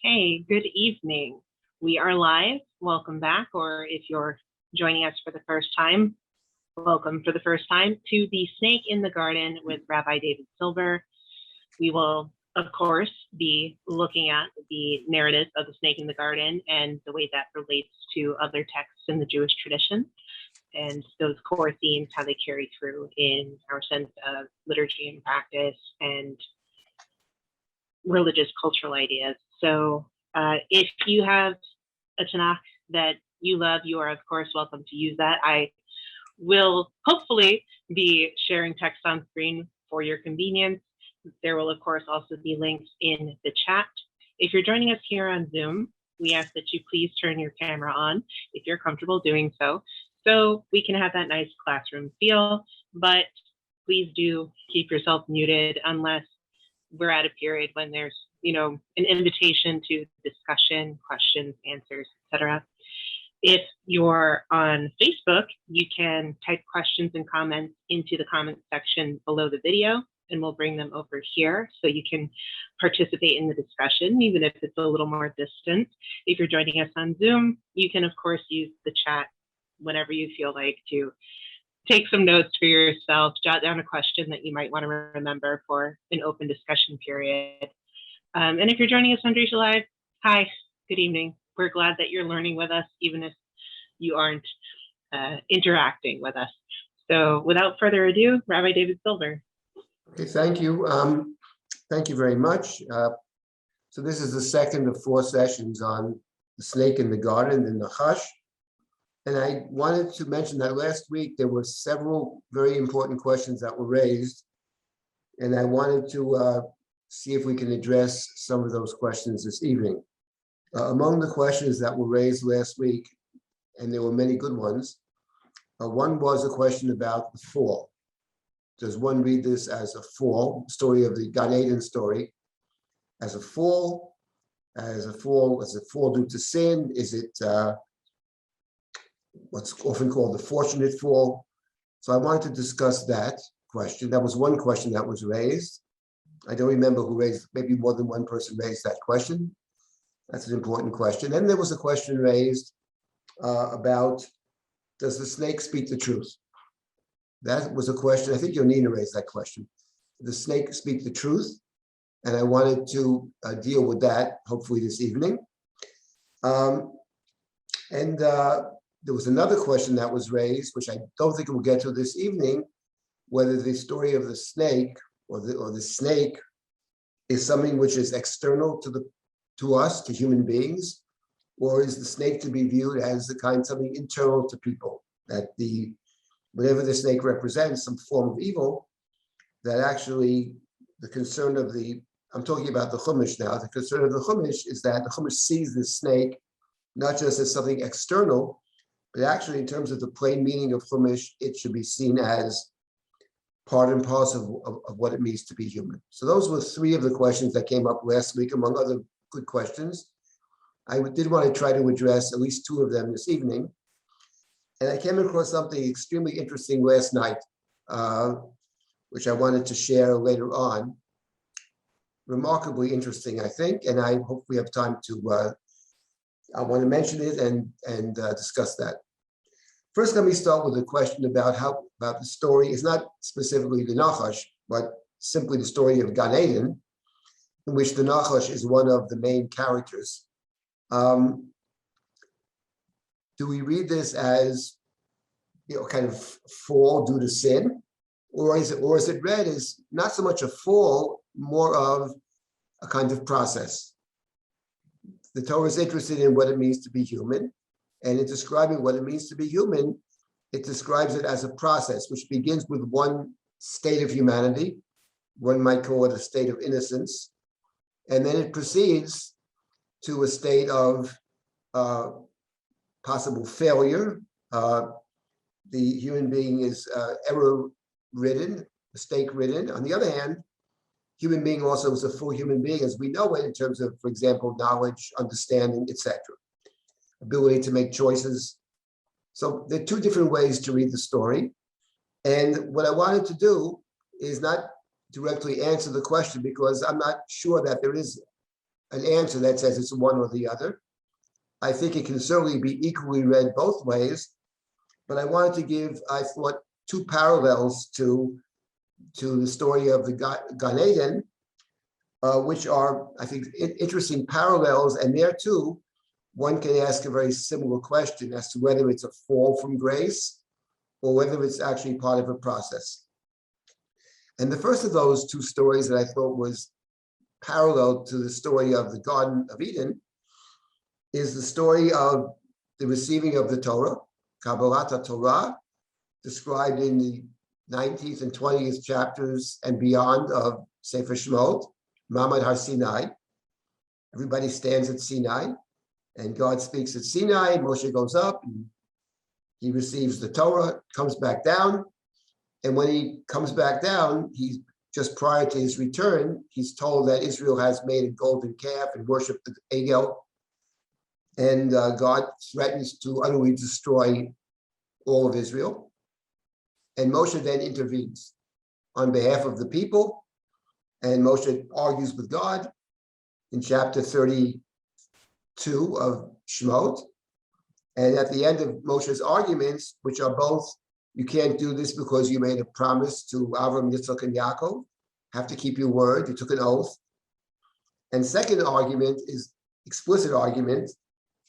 Hey, good evening. We are live. Welcome back, or if you're joining us for the first time, welcome for the first time to The Snake in the Garden with Rabbi David Silber. We will, of course, be looking at the narrative of the snake in the garden and the way that relates to other texts in the Jewish tradition, and those core themes, how they carry through in our sense of liturgy and practice and religious cultural ideas. So if you have a Tanakh that you love, you are, of course, welcome to use that. I will hopefully be sharing text on screen for your convenience. There will, of course, also be links in the chat. If you're joining us here on Zoom, we ask that you please turn your camera on if you're comfortable doing so we can have that nice classroom feel, but please do keep yourself muted unless we're at a period when there's, an invitation to discussion, questions, answers, etc. If you're on Facebook, you can type questions and comments into the comment section below the video, and we'll bring them over here so you can participate in the discussion, even if it's a little more distant. If you're joining us on Zoom, you can, of course, use the chat whenever you feel like to take some notes for yourself, jot down a question that you might want to remember for an open discussion period. And if you're joining us on Drisha Live, hi, good evening. We're glad that you're learning with us, even if you aren't interacting with us. So without further ado, Rabbi David Silber. Okay, thank you. Thank you very much. So this is the second of 4 sessions on the snake in the garden, the nachash. And I wanted to mention that last week there were several very important questions that were raised, and I wanted to see if we can address some of those questions this evening. Among the questions that were raised last week, and there were many good ones, one was a question about the fall. Does one read this as a fall, story of the Gan Eden story, as a fall, as a fall due to sin? Is it what's often called the fortunate fall? So I wanted to discuss that question. That was one question that was raised. I don't remember who raised, maybe more than one person raised that question. That's an important question. And there was a question raised about, does the snake speak the truth? That was a question, I think Yonina raised that question. Does the snake speak the truth? And I wanted to deal with that, hopefully this evening. There was another question that was raised, which I don't think we'll get to this evening, whether the story of the snake or the snake is something which is external to us, to human beings, or is the snake to be viewed as something internal to people, that whatever the snake represents, some form of evil, that actually the concern of I'm talking about the Chumash now, the concern of the Chumash is that the Chumash sees the snake not just as something external, but actually in terms of the plain meaning of Chumash, it should be seen as part and parcel of what it means to be human. So those were 3 of the questions that came up last week, among other good questions. I did want to try to address at least 2 of them this evening. And I came across something extremely interesting last night, which I wanted to share later on. Remarkably interesting, I think, and I hope we have time to, I want to mention it and discuss that. First, let me start with a question about the story. It's not specifically the nachash, but simply the story of Gan Eden, in which the nachash is one of the main characters. Do we read this as, kind of fall due to sin, or is it read as not so much a fall, more of a kind of process? The Torah is interested in what it means to be human, and in describing what it means to be human, it describes it as a process which begins with one state of humanity. One might call it a state of innocence, and then it proceeds to a state of possible failure. The human being is error-ridden, mistake-ridden. On the other hand, human being also is a full human being as we know it in terms of, for example, knowledge, understanding, etc. Ability to make choices. So there are 2 different ways to read the story. And what I wanted to do is not directly answer the question, because I'm not sure that there is an answer that says it's one or the other. I think it can certainly be equally read both ways, but I wanted to give, I thought, two parallels to the story of the Gan Eden, which are, I think, interesting parallels. And there too, one can ask a very similar question as to whether it's a fall from grace or whether it's actually part of a process. And the first of those two stories that I thought was parallel to the story of the Garden of Eden is the story of the receiving of the Torah, Kabbalat Torah, described in the 19th and 20th chapters and beyond of Sefer Shemot, Mamad Har Sinai. Everybody stands at Sinai, and God speaks at Sinai. Moshe goes up, and he receives the Torah, comes back down, and when he comes back down, he's just prior to his return, he's told that Israel has made a golden calf and worshipped the Egel, and God threatens to utterly destroy all of Israel. And Moshe then intervenes on behalf of the people, and Moshe argues with God in chapter 32 of Shemot. And at the end of Moshe's arguments, which are both, you can't do this because you made a promise to Avram, Yitzchak, and Yaakov, have to keep your word, you took an oath. And second argument is, explicit argument,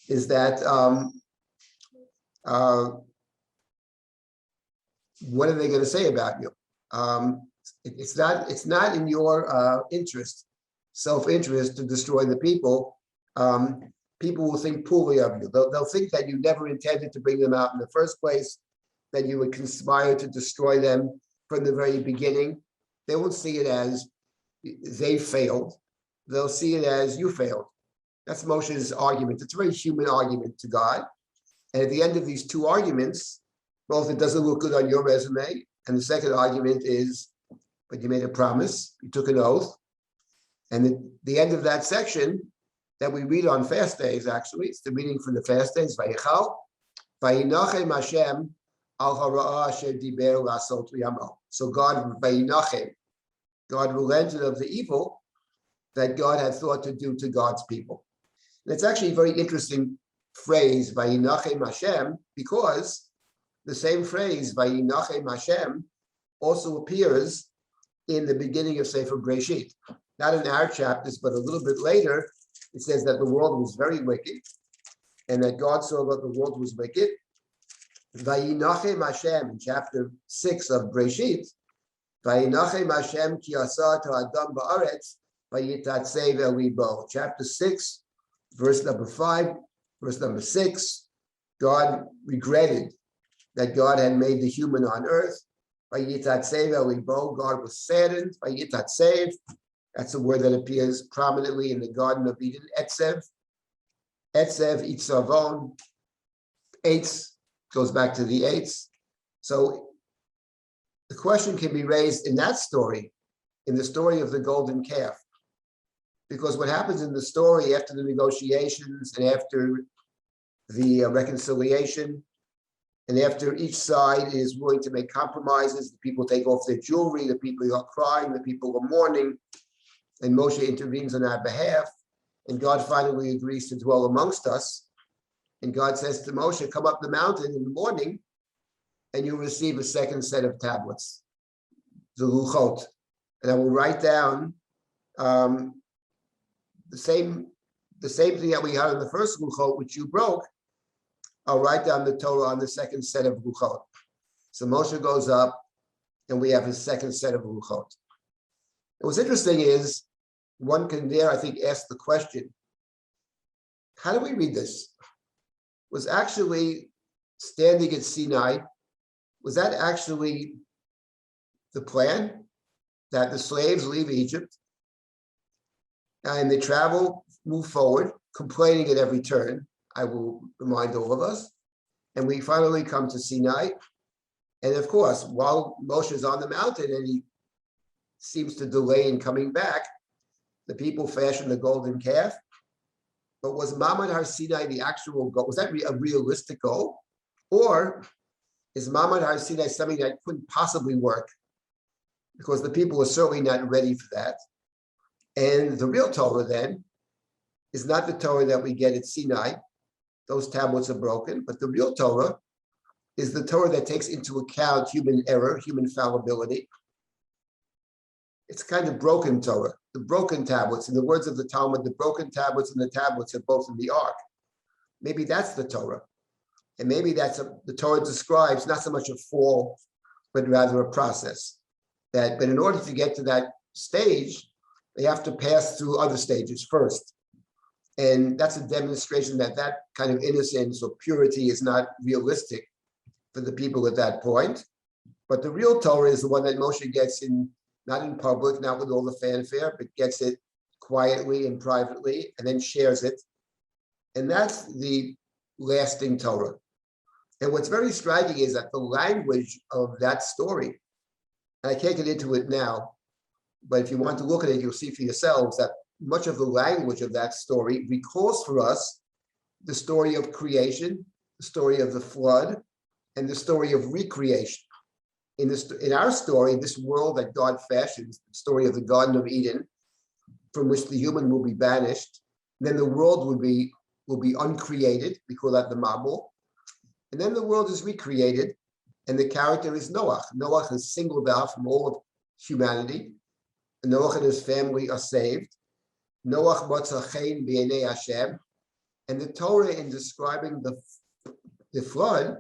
is that what are they going to say about you? It's not in your interest, self-interest, to destroy the people. People will think poorly of you. They'll think that you never intended to bring them out in the first place, that you would conspire to destroy them from the very beginning. They won't see it as they failed. They'll see it as you failed. That's Moshe's argument. It's a very human argument to God. And at the end of these two arguments, both it doesn't look good on your resume, and the second argument is, but you made a promise, you took an oath. And the end of that section that we read on fast days, actually, it's the reading from the fast days, Vayichal, Vayinachem Hashem al hara'ah asher diber lasot liyamo. So God, Vayinachem, God relented of the evil that God had thought to do to God's people. And it's actually a very interesting phrase, Vayinachem Hashem, because the same phrase, Vayinachem Hashem, also appears in the beginning of Sefer Breshit. Not in our chapters, but a little bit later, it says that the world was very wicked, and that God saw that the world was wicked. Vayinachem Hashem, in chapter 6 of Breshit, Vayinachem Hashem ki asa ha'adam ba'aretz, vayitatsev el libo. Chapter 6, verse number 5, verse number 6, God regretted that God had made the human on earth. Vayitatsev el libo, God was saddened. Vayitatsev, that's a word that appears prominently in the Garden of Eden. Etzev, Itzavon, Eitz, goes back to the Eitz. So the question can be raised in that story, in the story of the golden calf. Because what happens in the story after the negotiations and after the reconciliation, and after each side is willing to make compromises, the people take off their jewelry, the people are crying, the people are mourning, and Moshe intervenes on our behalf, and God finally agrees to dwell amongst us. And God says to Moshe, come up the mountain in the morning, and you'll receive a second set of tablets, the luchot. And I will write down the same thing that we had in the first luchot, which you broke. I'll write down the Torah on the second set of luchot. So Moshe goes up, and we have his second set of luchot. And what's interesting is, one can there, I think, ask the question, how do we read this? Was actually standing at Sinai, was that actually the plan? That the slaves leave Egypt and they travel, move forward, complaining at every turn, I will remind all of us. And we finally come to Sinai. And of course, while Moshe is on the mountain and he seems to delay in coming back, the people fashioned the golden calf. But was Mamad Har Sinai the actual goal? Was that a realistic goal? Or is Mamad Har Sinai something that couldn't possibly work? Because the people are certainly not ready for that. And the real Torah then is not the Torah that we get at Sinai. Those tablets are broken, but the real Torah is the Torah that takes into account human error, human fallibility. It's kind of broken Torah, the broken tablets. In the words of the Talmud, the broken tablets and the tablets are both in the ark. Maybe that's the Torah. And maybe the Torah describes not so much a fall, but rather a process. But in order to get to that stage, they have to pass through other stages first. And that's a demonstration that kind of innocence or purity is not realistic for the people at that point. But the real Torah is the one that Moshe gets not in public, not with all the fanfare, but gets it quietly and privately, and then shares it. And that's the lasting Torah. And what's very striking is that the language of that story, and I can't get into it now, but if you want to look at it, you'll see for yourselves that much of the language of that story recalls for us the story of creation, the story of the flood, and the story of recreation. In our story, this world that God fashions, the story of the Garden of Eden, from which the human will be banished, then the world will be uncreated. We call that the Mabul. And then the world is recreated, and the character is Noach. Noach is singled out from all of humanity. Noach and his family are saved. Noach motza chen b'nei Hashem. And the Torah, in describing the flood,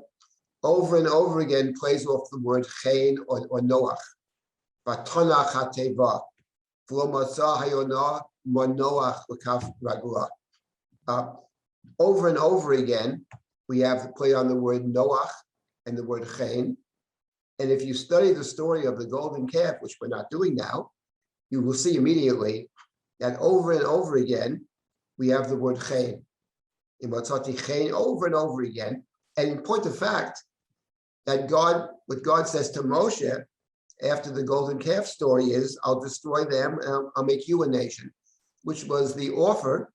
over and over again plays off the word chen or Noach. Vatonach hateva. V'lo matzah hayonah ma Noach l'kaf ragla. Over and over again, we have the play on the word Noach and the word chen. And if you study the story of the golden calf, which we're not doing now, you will see immediately that over and over again, we have the word chen. In Matzati chen over and over again. And in point of fact, that what God says to Moshe after the golden calf story is, I'll destroy them and I'll make you a nation, which was the offer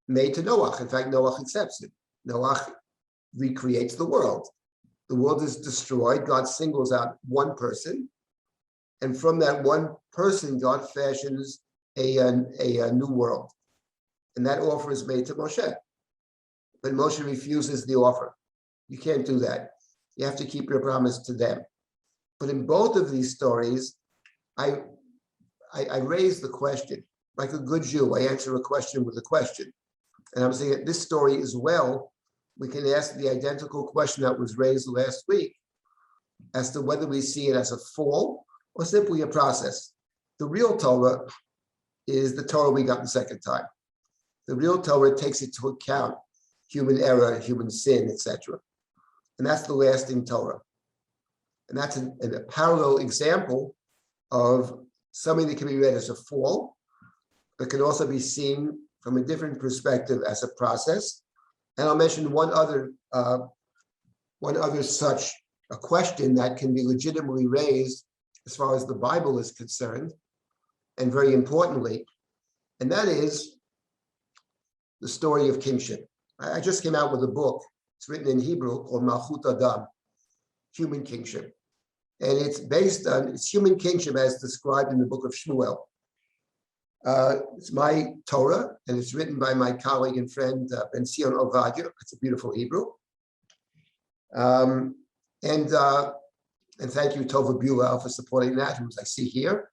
made to Noach. In fact, Noach accepts it. Noach recreates the world. The world is destroyed. God singles out one person. And from that one person, God fashions a new world. And that offer is made to Moshe. But Moshe refuses the offer. You can't do that. You have to keep your promise to them. But in both of these stories, I raise the question. Like a good Jew, I answer a question with a question. And I'm saying that this story as well, we can ask the identical question that was raised last week as to whether we see it as a fall or simply a process. The real Torah is the Torah we got the second time. The real Torah takes into account human error, human sin, etc. And that's the lasting Torah. And that's a parallel example of something that can be read as a fall, but can also be seen from a different perspective as a process. And I'll mention one other such a question that can be legitimately raised as far as the Bible is concerned, and very importantly, and that is the story of kingship. I just came out with a book. It's written in Hebrew called Malchut Adam, Human Kingship. And it's based on human kingship as described in the book of Shmuel. It's my Torah, and it's written by my colleague and friend, Ben Sion Ovadia. It's a beautiful Hebrew. And thank you, Tova Buell, for supporting that, who I see here.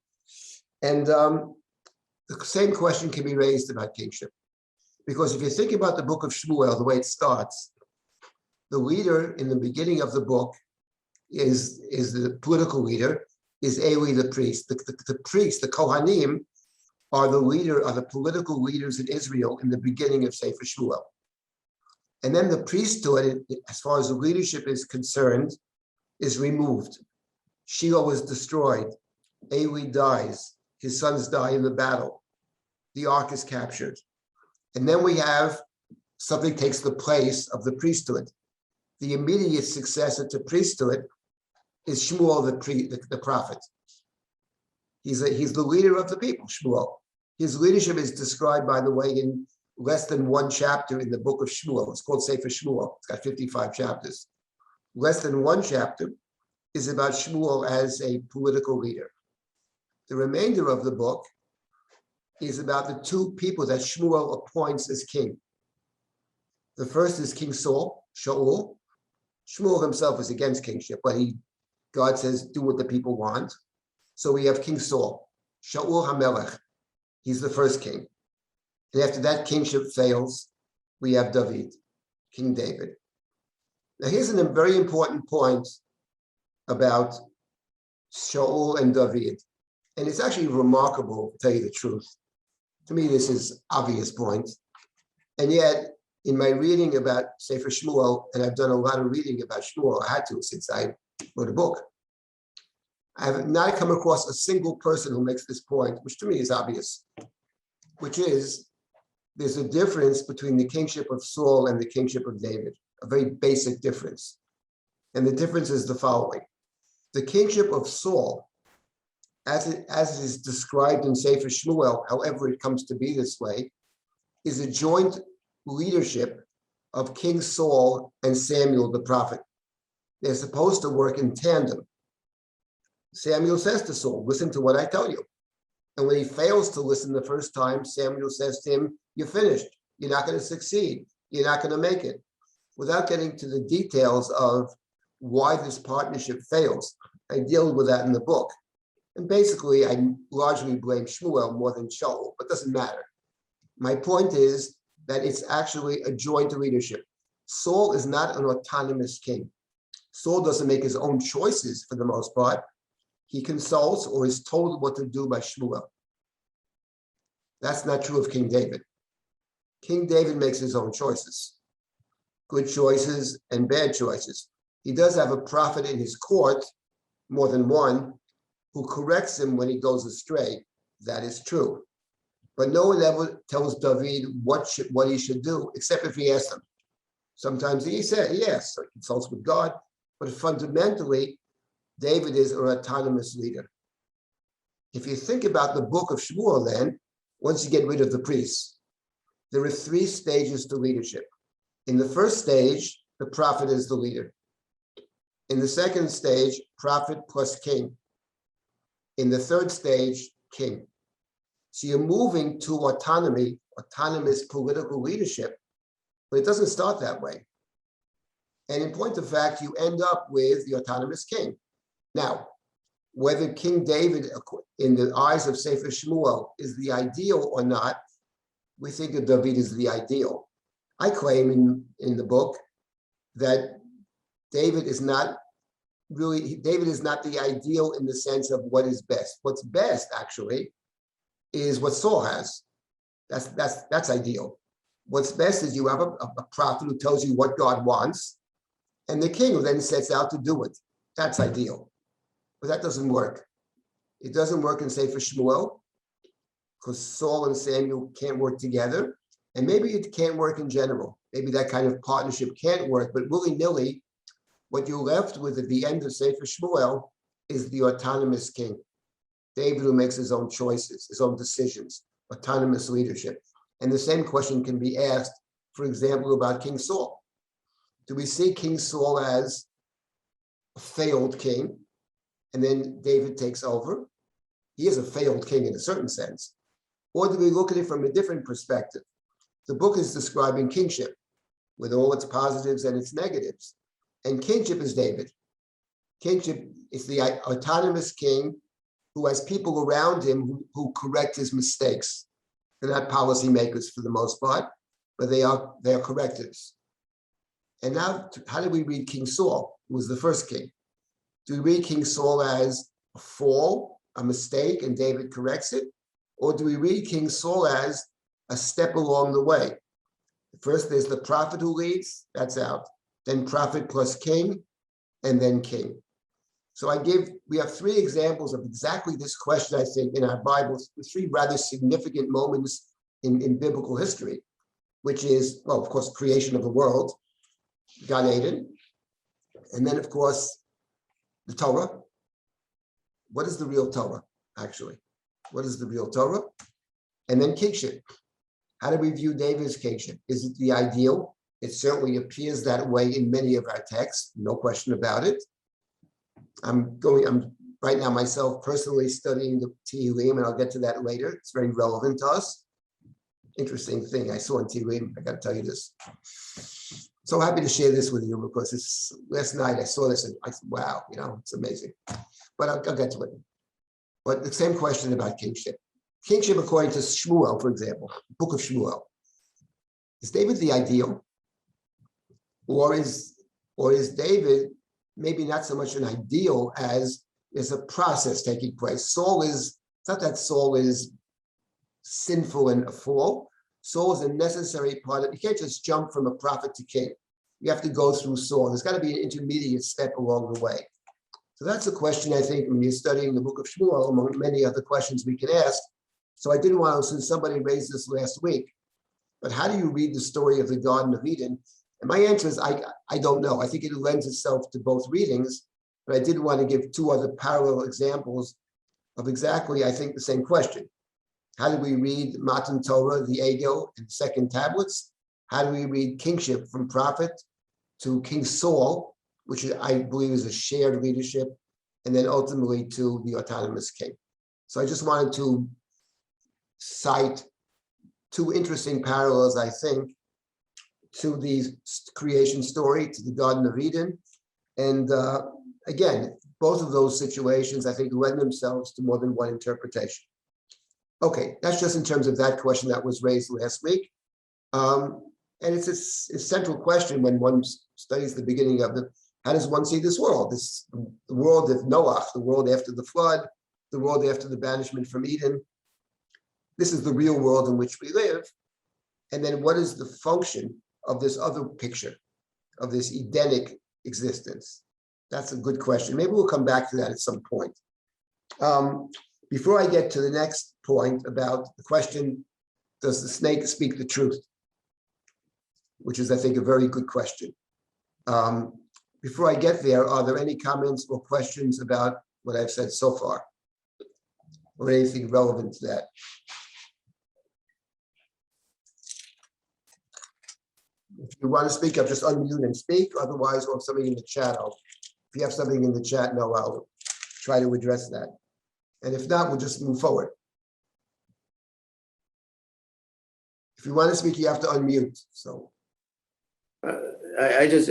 And the same question can be raised about kingship. Because if you think about the book of Shmuel, the way it starts, the leader in the beginning of the book is the political leader, is Eli the priest. The priest, the Kohanim, are the political leaders in Israel in the beginning of Sefer Shmuel. And then the priesthood, as far as the leadership is concerned, is removed. Shiloh was destroyed. Eli dies. His sons die in the battle. The ark is captured. And then we have something takes the place of the priesthood. The immediate successor to priesthood is Shmuel, the prophet. He's the leader of the people, Shmuel. His leadership is described, by the way, in less than one chapter in the book of Shmuel. It's called Sefer Shmuel. It's got 55 chapters. Less than one chapter is about Shmuel as a political leader. The remainder of the book is about the two people that Shmuel appoints as king. The first is King Saul, Shaul. Shmuel himself is against kingship, but God says, do what the people want. So we have King Saul, Shaul HaMelech. He's the first king. And after that kingship fails, we have David, King David. Now here's a very important point about Shaul and David. And it's actually remarkable, to tell you the truth. To me, this is obvious point. And yet, in my reading about Sefer Shmuel, and I've done a lot of reading about Shmuel, I had to since I wrote a book, I have not come across a single person who makes this point, which to me is obvious, which is there's a difference between the kingship of Saul and the kingship of David, a very basic difference. And the difference is the following. The kingship of Saul, as it is described in Sefer Shmuel, however it comes to be this way, is a joint leadership of King Saul and Samuel the prophet. They're supposed to work in tandem. Samuel says to Saul, listen to what I tell you. And when he fails to listen the first time, Samuel says to him, you're finished. You're not going to succeed. You're not going to make it. Without getting to the details of why this partnership fails, I deal with that in the book. And basically, I largely blame Shmuel more than Shaul, but it doesn't matter. My point is that it's actually a joint leadership. Saul is not an autonomous king. Saul doesn't make his own choices for the most part. He consults or is told what to do by Shmuel. That's not true of King David. King David makes his own choices, good choices and bad choices. He does have a prophet in his court, more than one, who corrects him when he goes astray. That is true. But no one ever tells David what he should do, except if he asks him. Sometimes he says yes, so he consults with God, but fundamentally, David is an autonomous leader. If you think about the book of Shmuel then, once you get rid of the priests, there are 3 stages to leadership. In the first stage, the prophet is the leader. In the second stage, prophet plus king. In the third stage, king. So you're moving to autonomy, autonomous political leadership, but it doesn't start that way. And in point of fact, you end up with the autonomous king. Now, whether King David, in the eyes of Sefer Shmuel, is the ideal or not, we think of David as the ideal. I claim in the book that David is not the ideal in the sense of what is best. What's best, actually, is what Saul has. That's ideal. What's best is you have a prophet who tells you what God wants, and the king who then sets out to do it. That's ideal. But that doesn't work. It doesn't work in Sefer Shmuel, because Saul and Samuel can't work together. And maybe it can't work in general. Maybe that kind of partnership can't work, but willy-nilly, what you're left with at the end of Sefer Shmuel is the autonomous king. David who makes his own choices, his own decisions, autonomous leadership. And the same question can be asked, for example, about King Saul. Do we see King Saul as a failed king, and then David takes over? He is a failed king in a certain sense. Or do we look at it from a different perspective? The book is describing kingship with all its positives and its negatives. And kingship is David. Kingship is the autonomous king who has people around him who correct his mistakes. They're not policymakers for the most part, but they are correctives. And now, how do we read King Saul, who was the first king? Do we read King Saul as a fall, a mistake, and David corrects it? Or do we read King Saul as a step along the way? First, there's the prophet who leads, that's out. Then prophet plus king, and then king. So we have 3 examples of exactly this question, I think, in our Bibles, 3 rather significant moments in biblical history, which is, well, of course, creation of the world, Gan Eden, and then, of course, the Torah. What is the real Torah, actually? What is the real Torah? And then kingship. How do we view David's kingship? Is it the ideal? It certainly appears that way in many of our texts, no question about it. But right now myself personally studying the Tehillim, and I'll get to that later. It's very relevant to us. Interesting thing I saw in Tehillim. I got to tell you this. So happy to share this with you because it's last night I saw this and I said, wow, it's amazing. But I'll get to it. But the same question about kingship. Kingship, according to Shmuel, for example, book of Shmuel. Is David the ideal? Or is David maybe not so much an ideal as there's a process taking place? It's not that Saul is sinful and a fall. Saul is a necessary part of it. You can't just jump from a prophet to king. You have to go through Saul. There's got to be an intermediate step along the way. So that's a question, I think, when you're studying the book of Shmuel, among many other questions we can ask. So I didn't want to, since somebody raised this last week, but how do you read the story of the Garden of Eden? And my answer is, I don't know. I think it lends itself to both readings, but I did want to give two other parallel examples of exactly, I think, the same question. How do we read Matan Torah, the Egel, and second tablets? How do we read kingship from prophet to King Saul, which I believe is a shared leadership, and then ultimately to the autonomous king? So I just wanted to cite two interesting parallels, I think, to the creation story, to the Garden of Eden. And again, both of those situations, I think, lend themselves to more than one interpretation. Okay, that's just in terms of that question that was raised last week. And it's a central question when one studies the beginning of how does one see this world? The world of Noah, the world after the flood, the world after the banishment from Eden. This is the real world in which we live. And then what is the function of this other picture, of this Edenic existence? That's a good question. Maybe we'll come back to that at some point. Before I get to the next point about the question, does the snake speak the truth? Which is, I think, a very good question. Before I get there, are there any comments or questions about what I've said so far? Or anything relevant to that? If you want to speak up, just unmute and speak. Otherwise, or something in the chat, if you have something in the chat, I'll try to address that. And if not, we'll just move forward. If you want to speak, you have to unmute. So. I just,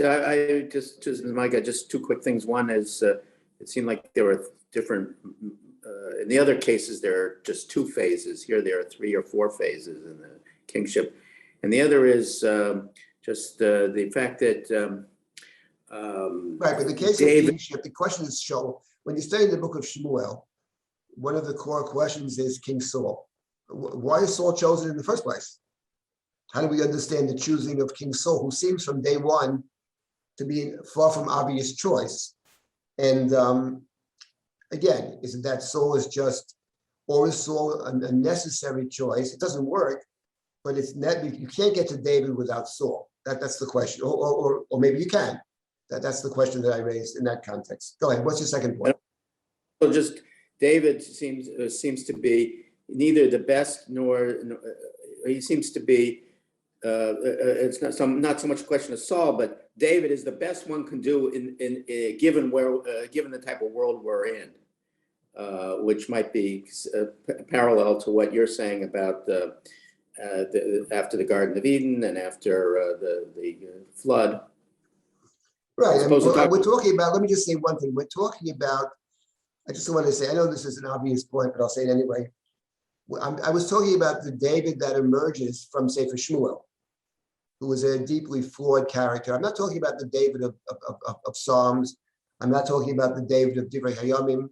Mike, just two quick things. One is, it seemed like there were different, in the other cases, there are just two phases. Here, there are 3 or 4 phases in the kingship. And the other is just the fact that right, but the case of kingship, the question is, when you study the book of Shmuel, one of the core questions is King Saul. Why is Saul chosen in the first place? How do we understand the choosing of King Saul, who seems from day one to be far from obvious choice? And again, isn't that Saul is just, or is Saul a necessary choice? It doesn't work, but it's not, you can't get to David without Saul. That's the question, or maybe you can. That's the question that I raised in that context. Go ahead. What's your second point? Well, just David seems to be neither the best nor he seems to be. It's not so much a question of Saul, but David is the best one can do in given the type of world we're in, which might be parallel to what you're saying about after the Garden of Eden and after the flood. Right. And we're talking about. Let me just say one thing. We're talking about. I just want to say. I know this is an obvious point, but I'll say it anyway. I was talking about the David that emerges from Sefer Shmuel, who was a deeply flawed character. I'm not talking about the David of Psalms. I'm not talking about the David of Divrei Hayamim.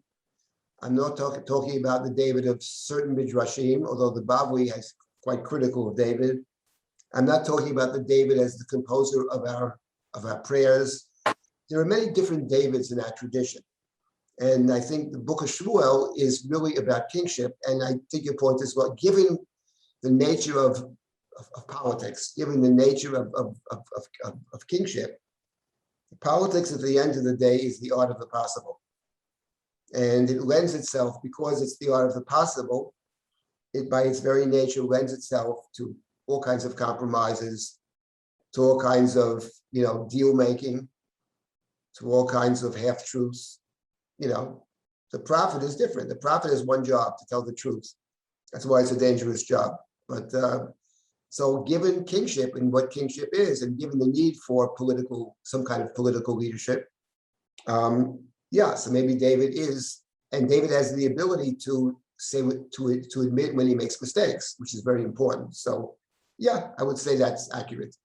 I'm not talking about the David of certain Midrashim, although the Bavli is quite critical of David. I'm not talking about the David as the composer of our prayers. There are many different Davids in that tradition. And I think the book of Shmuel is really about kingship. And I think your point is, well, given the nature of politics, given the nature of kingship, politics at the end of the day is the art of the possible. And it lends itself, because it's the art of the possible, it by its very nature lends itself to all kinds of compromises, to all kinds of, deal making, to all kinds of half truths. The prophet is different. The prophet has one job, to tell the truth. That's why it's a dangerous job. But so given kingship and what kingship is, and given the need for some kind of political leadership, so maybe David is, and David has the ability to to admit when he makes mistakes, which is very important. So yeah, I would say that's accurate,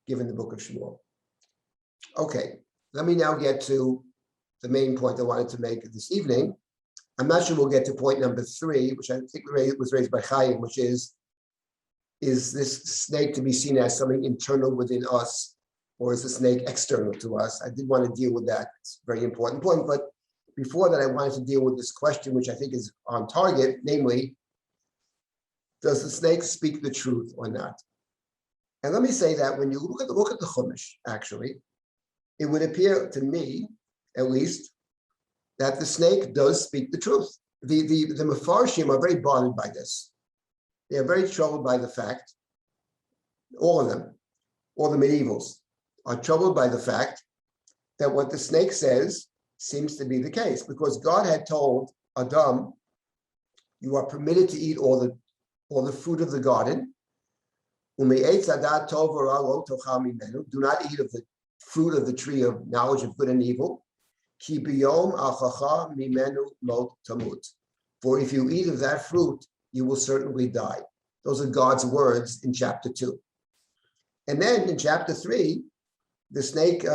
given the book of Shmuel. Okay, let me now get to the main point I wanted to make this evening. I'm not sure we'll get to point number 3, which I think was raised by Chaim, which is this snake to be seen as something internal within us, or is the snake external to us? I did want to deal with that. It's a very important point. But before that, I wanted to deal with this question, which I think is on target, namely, does the snake speak the truth or not? And let me say that when you look at the Chumash, actually, it would appear to me, at least, that the snake does speak the truth. The Mefarshim are very bothered by this. They are very troubled by the fact, all of them, all the medievals, are troubled by the fact that what the snake says seems to be the case, because God had told Adam, you are permitted to eat all the fruit of the garden. Do not eat of the fruit of the tree of knowledge of good and evil. For if you eat of that fruit, you will certainly die. Those are God's words in chapter 2. And then in chapter 3, the snake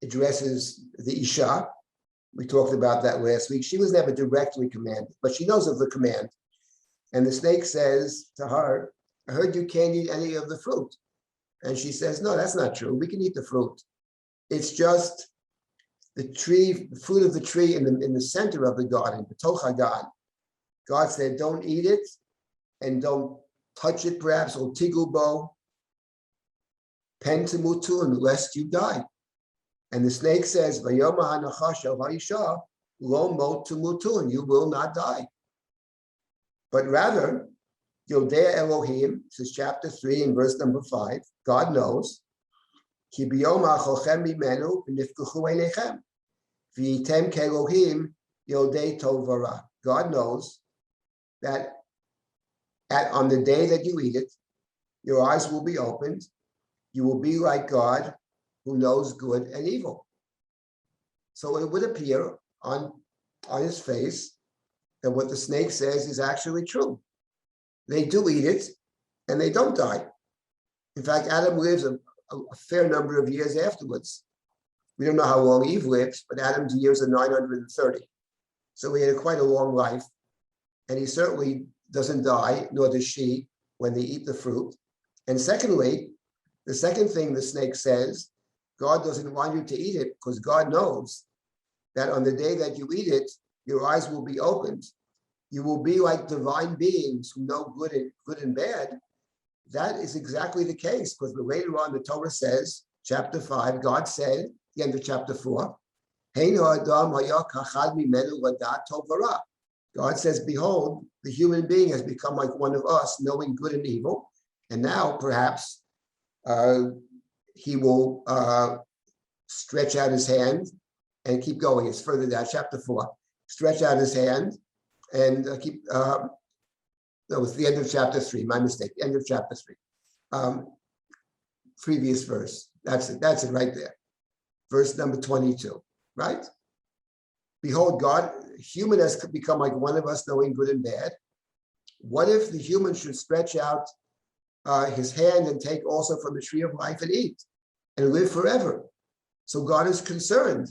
addresses the Isha. We talked about that last week. She was never directly commanded, but she knows of the command. And the snake says to her, I heard you can't eat any of the fruit. And she says, no, that's not true. We can eat the fruit. It's just the tree, the fruit of the tree in the center of the garden, the Tochagan. God said, don't eat it and don't touch it, perhaps, or tigubo, pen to mutun, lest you die. And the snake says, Vayoma nachash el ha'isha, lo mot to mutun, you will not die. But rather, Yodea Elohim, this is chapter 3 and verse number 5, God knows, Ki biyom ha'cholchem mimenu v'nifkuchu einechem, v'yitem ke'Elohim yodei tov v'ra. God knows that on the day that you eat it, your eyes will be opened. You will be like God, who knows good and evil. So it would appear on his face that what the snake says is actually true. They do eat it, and they don't die. In fact, Adam lives a fair number of years afterwards. We don't know how long Eve lives, but Adam's years are 930. So he had quite a long life, and he certainly doesn't die, nor does she, when they eat the fruit. And secondly, the second thing the snake says, God doesn't want you to eat it because God knows that on the day that you eat it, your eyes will be opened. You will be like divine beings who know good and bad. That is exactly the case, because later on the Torah says, chapter 5, God said, the end of chapter 4, God says, behold, the human being has become like one of us, knowing good and evil. And now perhaps he will stretch out his hand and keep going. It's further down, chapter 4. Stretch out his hand and no, it's the end of chapter 3, my mistake, end of chapter 3. Previous verse, that's it right there. Verse number 22, right? Behold, God, human has become like one of us, knowing good and bad. What if the human should stretch out his hand and take also from the tree of life and eat and live forever? So God is concerned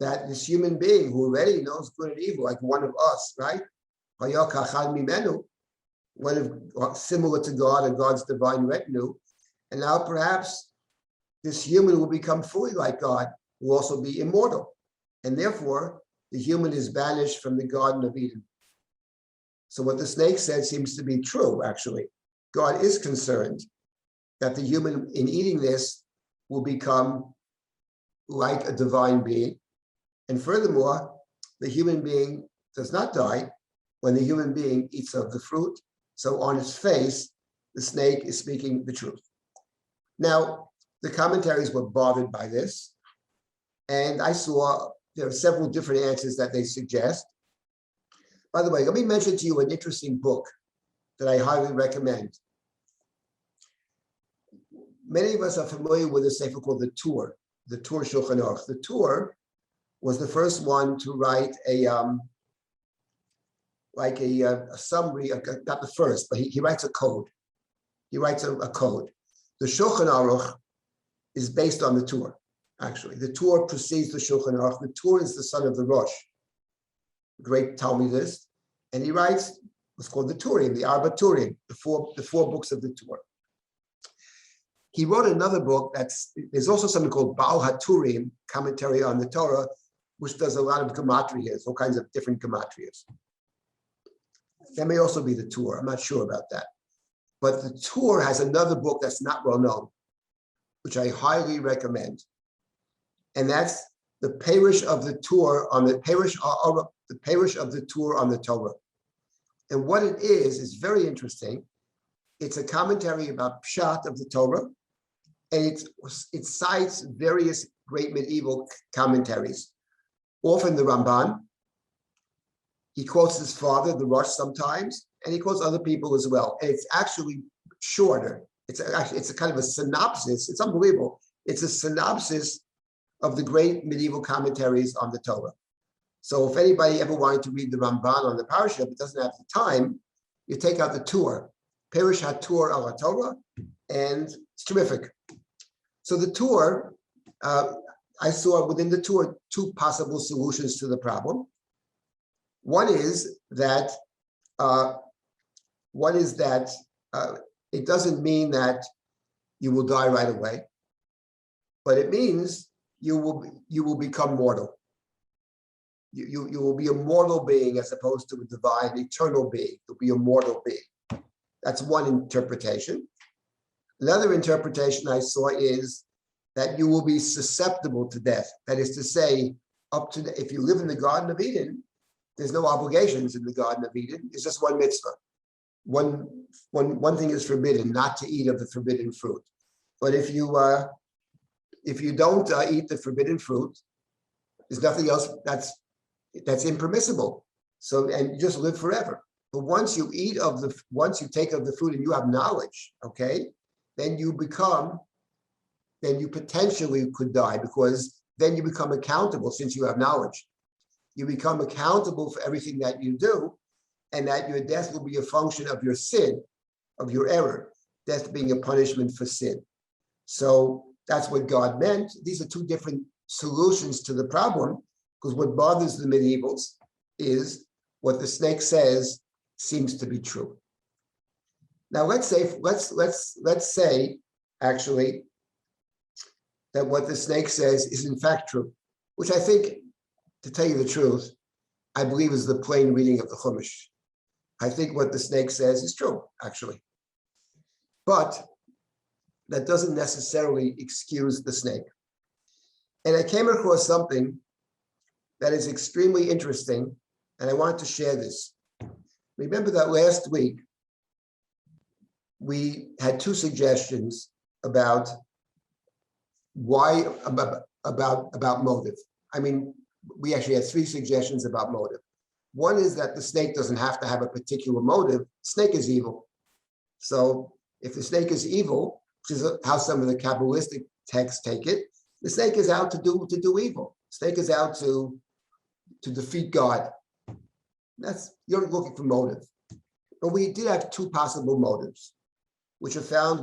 that this human being who already knows good and evil, like one of us, right? Similar to God and God's divine retinue. And now perhaps this human will become fully like God, will also be immortal. And therefore, the human is banished from the Garden of Eden. So what the snake said seems to be true, actually. God is concerned that the human, in eating this, will become like a divine being. And furthermore, the human being does not die when the human being eats of the fruit. So on its face, the snake is speaking the truth. Now, the commentaries were bothered by this. And I saw there are several different answers that they suggest. By the way, let me mention to you an interesting book that I highly recommend. Many of us are familiar with a sefer called the Tur Shulchan Aruch. The Tur was the first one to write a summary, not the first, but he writes a code. He writes a code. The Shulchan Aruch is based on the Tur, actually. The Tur precedes the Shulchan Aruch. The Tur is the son of the Rosh, great Talmudist, and he writes what's called the Turim, the Arba Turim, the four books of the Tur. He wrote another book there's also something called Baal HaTurim, Commentary on the Torah, which does a lot of gematrias, all kinds of different gematrias. That may also be the Tur, I'm not sure about that. But the Tur has another book that's not well known, which I highly recommend. And that's the Parish of the Tur on the Parish of the Tur on the Torah. And what it is very interesting. It's a commentary about Pshat of the Torah, and it cites various great medieval commentaries. Often the Ramban. He quotes his father, the Rosh, sometimes, and he quotes other people as well. And it's actually shorter. It's a kind of a synopsis. It's unbelievable. It's a synopsis of the great medieval commentaries on the Torah. So if anybody ever wanted to read the Ramban on the parasha but doesn't have the time, you take out the Tur, Perish HaTur al Torah, and it's terrific. So the Tur, I saw within the Tur two possible solutions to the problem. One is that it doesn't mean that you will die right away, but it means you will become mortal. You will be a mortal being as opposed to a divine, eternal being. You'll be a mortal being. That's one interpretation. Another interpretation I saw is that you will be susceptible to death. That is to say, if you live in the Garden of Eden, there's no obligations in the Garden of Eden. It's just one mitzvah. One thing is forbidden, not to eat of the forbidden fruit. But if you don't eat the forbidden fruit, there's nothing else that's impermissible. So, and you just live forever. But once you take of the fruit and you have knowledge, okay, then you potentially could die, because then you become accountable since you have knowledge. You become accountable for everything that you do, and that your death will be a function of your sin, of your error, death being a punishment for sin. So that's what God meant. These are two different solutions to the problem, because what bothers the medievals is what the snake says seems to be true. Now let's say actually that what the snake says is in fact true, which I think, to tell you the truth, I believe is the plain reading of the Chumash. I think what the snake says is true, actually. But that doesn't necessarily excuse the snake. And I came across something that is extremely interesting, and I wanted to share this. Remember that last week, we had two suggestions about motive. I mean, we actually had three suggestions about motive. One is that the snake doesn't have to have a particular motive. Snake is evil. So if the snake is evil, which is how some of the Kabbalistic texts take it, the snake is out to do evil. Snake is out to defeat God. You're looking for motive. But we did have two possible motives, which are found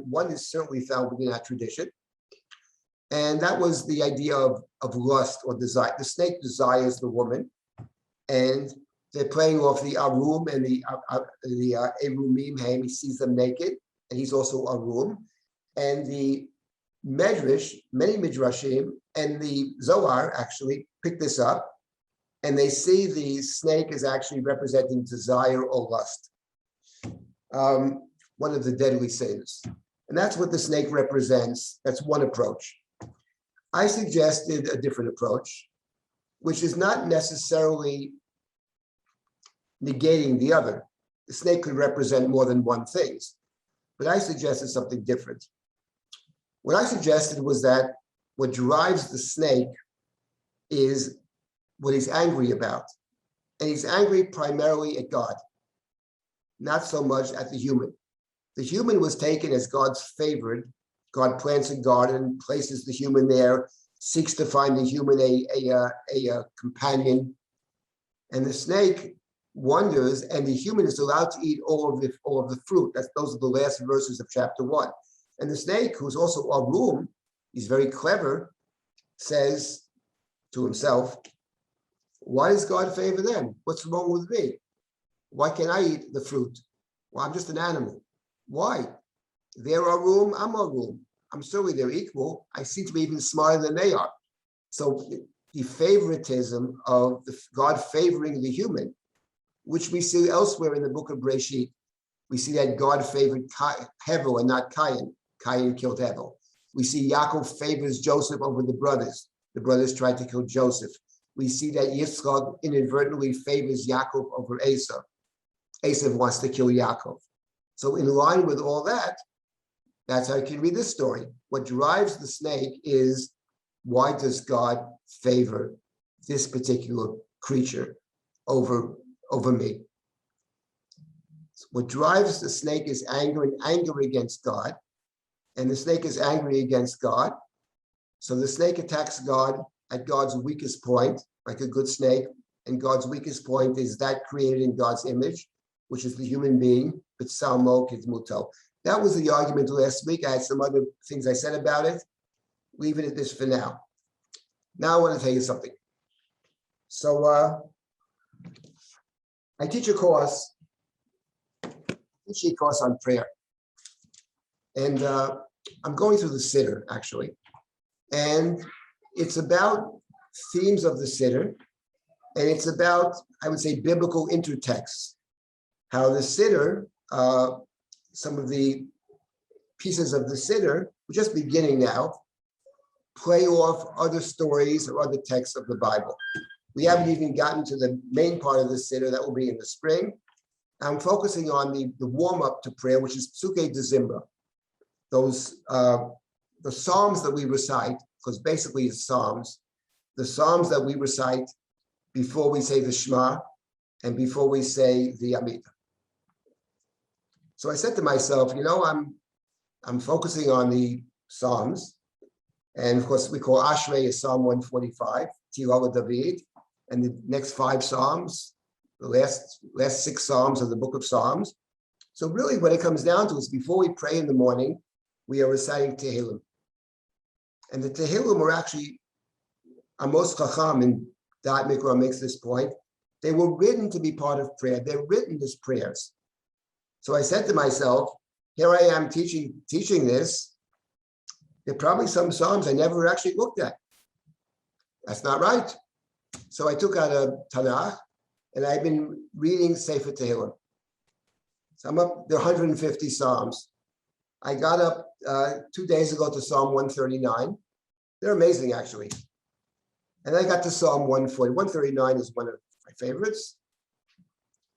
one is certainly found within our tradition. And that was the idea of lust or desire. The snake desires the woman, and they're playing off the arum and the arumim hem. He sees them naked, and he's also arum. And the medrash, many midrashim, and the Zohar actually pick this up, and they see the snake as actually representing desire or lust, one of the deadly sins. And that's what the snake represents. That's one approach. I suggested a different approach, which is not necessarily negating the other. The snake could represent more than one thing, but I suggested something different. What I suggested was that what drives the snake is what he's angry about. And he's angry primarily at God, not so much at the human. The human was taken as God's favored. God plants a garden, places the human there, seeks to find the human a companion. And the snake wonders, and the human is allowed to eat all of the fruit. Those are the last verses of chapter 1. And the snake, who's also Arum, he's very clever, says to himself, why does God favor them? What's wrong with me? Why can't I eat the fruit? Well, I'm just an animal. Why? They're Arum, I'm Arum. I'm sorry, they're equal. I seem to be even smarter than they are. So the favoritism of God favoring the human, which we see elsewhere in the book of Breshit. We see that God favored Hevel and not Cain. Cain killed Hevel. We see Yaakov favors Joseph over the brothers. The brothers tried to kill Joseph. We see that Yitzchak inadvertently favors Yaakov over Esau. Esau wants to kill Yaakov. So in line with all that, that's how you can read this story. What drives the snake is, why does God favor this particular creature over me? What drives the snake is anger against God. And the snake is angry against God. So the snake attacks God at God's weakest point, like a good snake. And God's weakest point is that created in God's image, which is the human being, but Salmo Kidmuto. That was the argument last week. I had some other things I said about it. Leave it at this for now. Now I want to tell you something. So I teach a course on prayer. And I'm going through the Siddur, actually. And it's about themes of the Siddur. And it's about, I would say, biblical intertexts. How the Siddur, some of the pieces of the Siddur, we're just beginning now, play off other stories or other texts of the Bible. We haven't even gotten to the main part of the Siddur that will be in the spring. I'm focusing on the warm-up to prayer, which is Psuke de Zimra. Those, the Psalms that we recite, because basically it's Psalms, the Psalms that we recite before we say the Shema and before we say the Amidah. So I said to myself, I'm focusing on the Psalms. And of course, we call Ashrei is Psalm 145, Tilala David, and the next 5 Psalms, the last 6 Psalms of the book of Psalms. So really what it comes down to is before we pray in the morning, we are reciting Tehillim. And the Tehillim are actually, Amos Chacham in Da'at Mikra makes this point, they were written to be part of prayer. They're written as prayers. So I said to myself, here I am teaching this. There are probably some Psalms I never actually looked at. That's not right. So I took out a Tanakh and I've been reading Sefer Tehillim. So I'm up, there are 150 Psalms. I got up 2 days ago to Psalm 139. They're amazing, actually. And I got to Psalm 140. 139 is one of my favorites.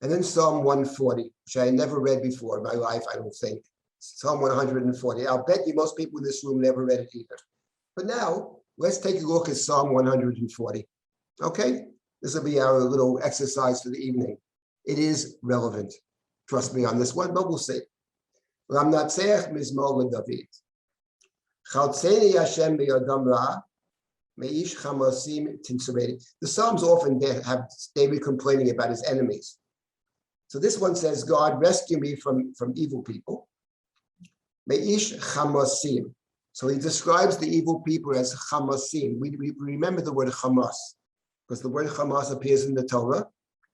And then Psalm 140, which I had never read before in my life, I don't think. Psalm 140. I'll bet you most people in this room never read it either. But now, let's take a look at Psalm 140. Okay? This will be our little exercise for the evening. It is relevant. Trust me on this one, but we'll see. The Psalms often have David complaining about his enemies. So this one says, God, rescue me from evil people. Me'ish chamasim. So he describes the evil people as chamasim. We remember the word Hamas, because the word Hamas appears in the Torah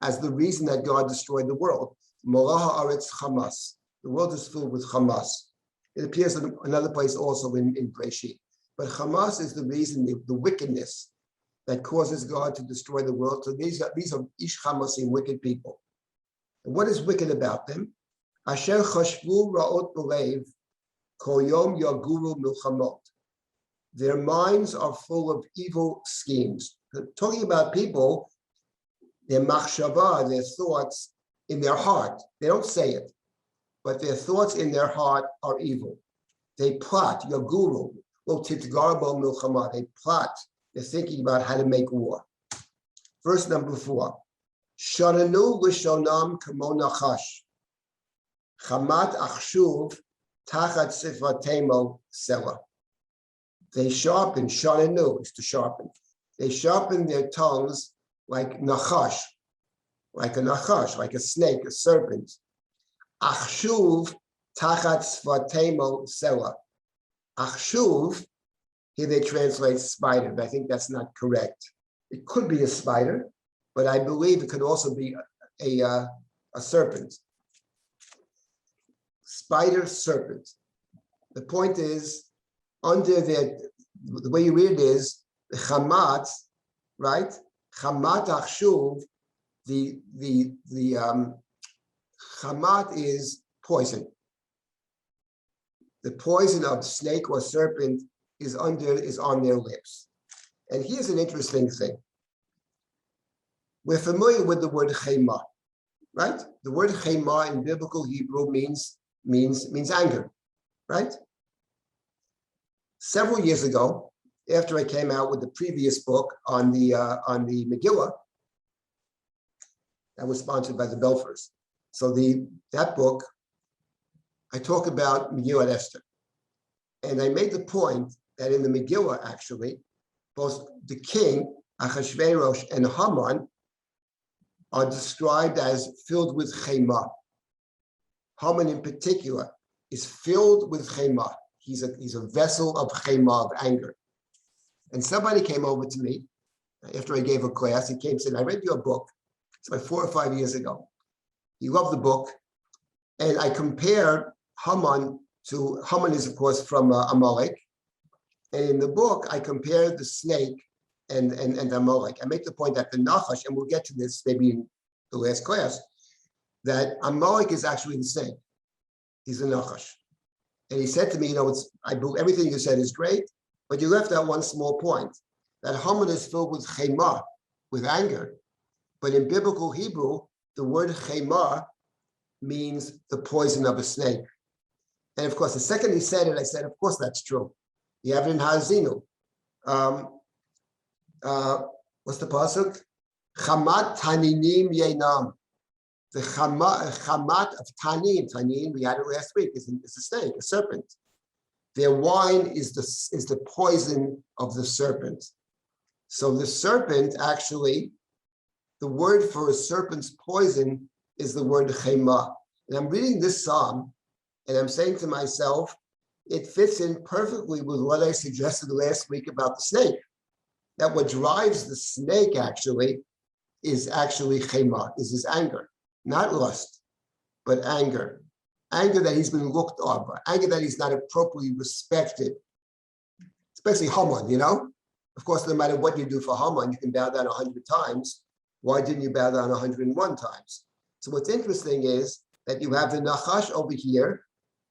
as the reason that God destroyed the world. Molah haaretz Hamas. The world is filled with Hamas. It appears in another place also in Breshit. But Hamas is the reason, the wickedness that causes God to destroy the world. So these are ish chamasim, wicked people. And what is wicked about them? Asher chashvu ra'ot b'leiv kol yom yaguru milchamot. Their minds are full of evil schemes. Talking about people, their machshava, their thoughts in their heart. They don't say it, but their thoughts in their heart are evil. They plot, yaguru, titgarbo milchama. They plot. They're thinking about how to make war. Verse number 4. Shonanu l'shonam kamo nachash. Chamat achshuv tachat sifatemo sela. They sharpen, shonanu is to sharpen. They sharpen their tongues like nachash, like a snake, a serpent. Achshuv tachat sifatemo sela. Achshuv, here they translate spider, but I think that's not correct. It could be a spider, but I believe it could also be a serpent. Spider, serpent. The point is, under the way you read it is, the chamat, right? Chamat achshuv, the chamat is poison. The poison of snake or serpent is on their lips. And here's an interesting thing. We're familiar with the word chema, right? The word chema in biblical Hebrew means anger, right? Several years ago, after I came out with the previous book on the Megillah, that was sponsored by the Belfers. So that book, I talk about Megillah Esther. And I made the point that in the Megillah, actually, both the king, Achashverosh, and Haman are described as filled with chema. Haman in particular is filled with chema. He's a vessel of chema, of anger. And somebody came over to me after I gave a class. He came and said, I read your book. It's about 4 or 5 years ago. He loved the book. And I compared Haman is, of course, from Amalek. And in the book, I compared the snake and Amalek. I make the point that the nachash, and we'll get to this maybe in the last class, that Amalek is actually the snake. He's a nachash. And he said to me, I believe everything you said is great, but you left out one small point, that Haman is filled with chema, with anger. But in biblical Hebrew, the word chema means the poison of a snake. And of course, the second he said it, I said, of course, that's true. You have it in Hazinu. What's the pasuk? Chamat taninim yenam. The chamat of tanin, we had it last week, is a snake, a serpent. Their wine is the poison of the serpent. So the serpent, actually, the word for a serpent's poison is the word chema. And I'm reading this psalm, and I'm saying to myself, it fits in perfectly with what I suggested last week about the snake. That what drives the snake actually is actually chema, is his anger. Not lust, but anger. Anger that he's been looked over, anger that he's not appropriately respected. Especially Haman, Of course, no matter what you do for Haman, you can bow down 100 times. Why didn't you bow down 101 times? So what's interesting is that you have the nachash over here.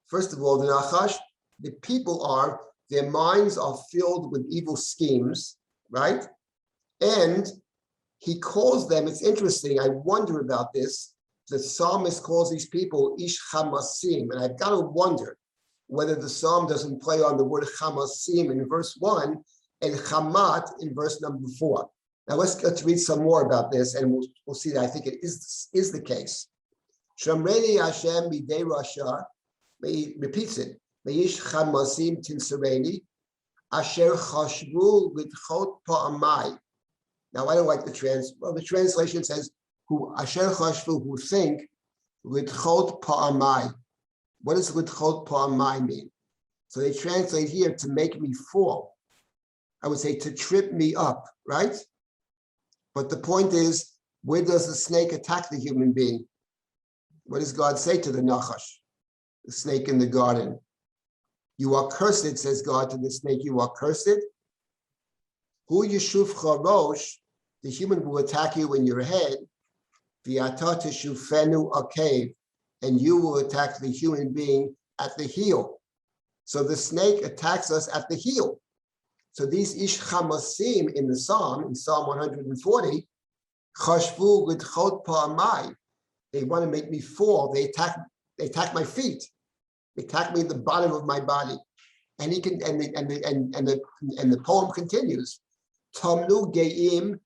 First of all, the nachash, the people their minds are filled with evil schemes, right? And he calls them, it's interesting, I wonder about this, the psalmist calls these people ish chamasim, and I've got to wonder whether the psalm doesn't play on the word chamasim in verse 1 and chamat in verse number 4. Now let's read some more about this, and we'll see that I think it is the case. Shamreni Hashem b'dei rasha, he repeats it. Meish chamasim tinsereni, asher chashvu l'dchot pa'amai. Now I don't like the translation says who asher chashvu, who think l'dchot pa'amai. What does l'dchot pa'amai mean? So they translate here to make me fall. I would say to trip me up, right? But the point is, where does the snake attack the human being? What does God say to the nachash, the snake in the garden? You are cursed, says God to the snake, you are cursed. Hu yeshuf charosh, the human will attack you in your head. V'ata teshufenu akev, and you will attack the human being at the heel. So the snake attacks us at the heel. So these ish chamasim in Psalm 140, chashvu l'dchot pa'amai, they want to make me fall. They attack my feet. They attack me at the bottom of my body. And the poem continues. Tamnu geim,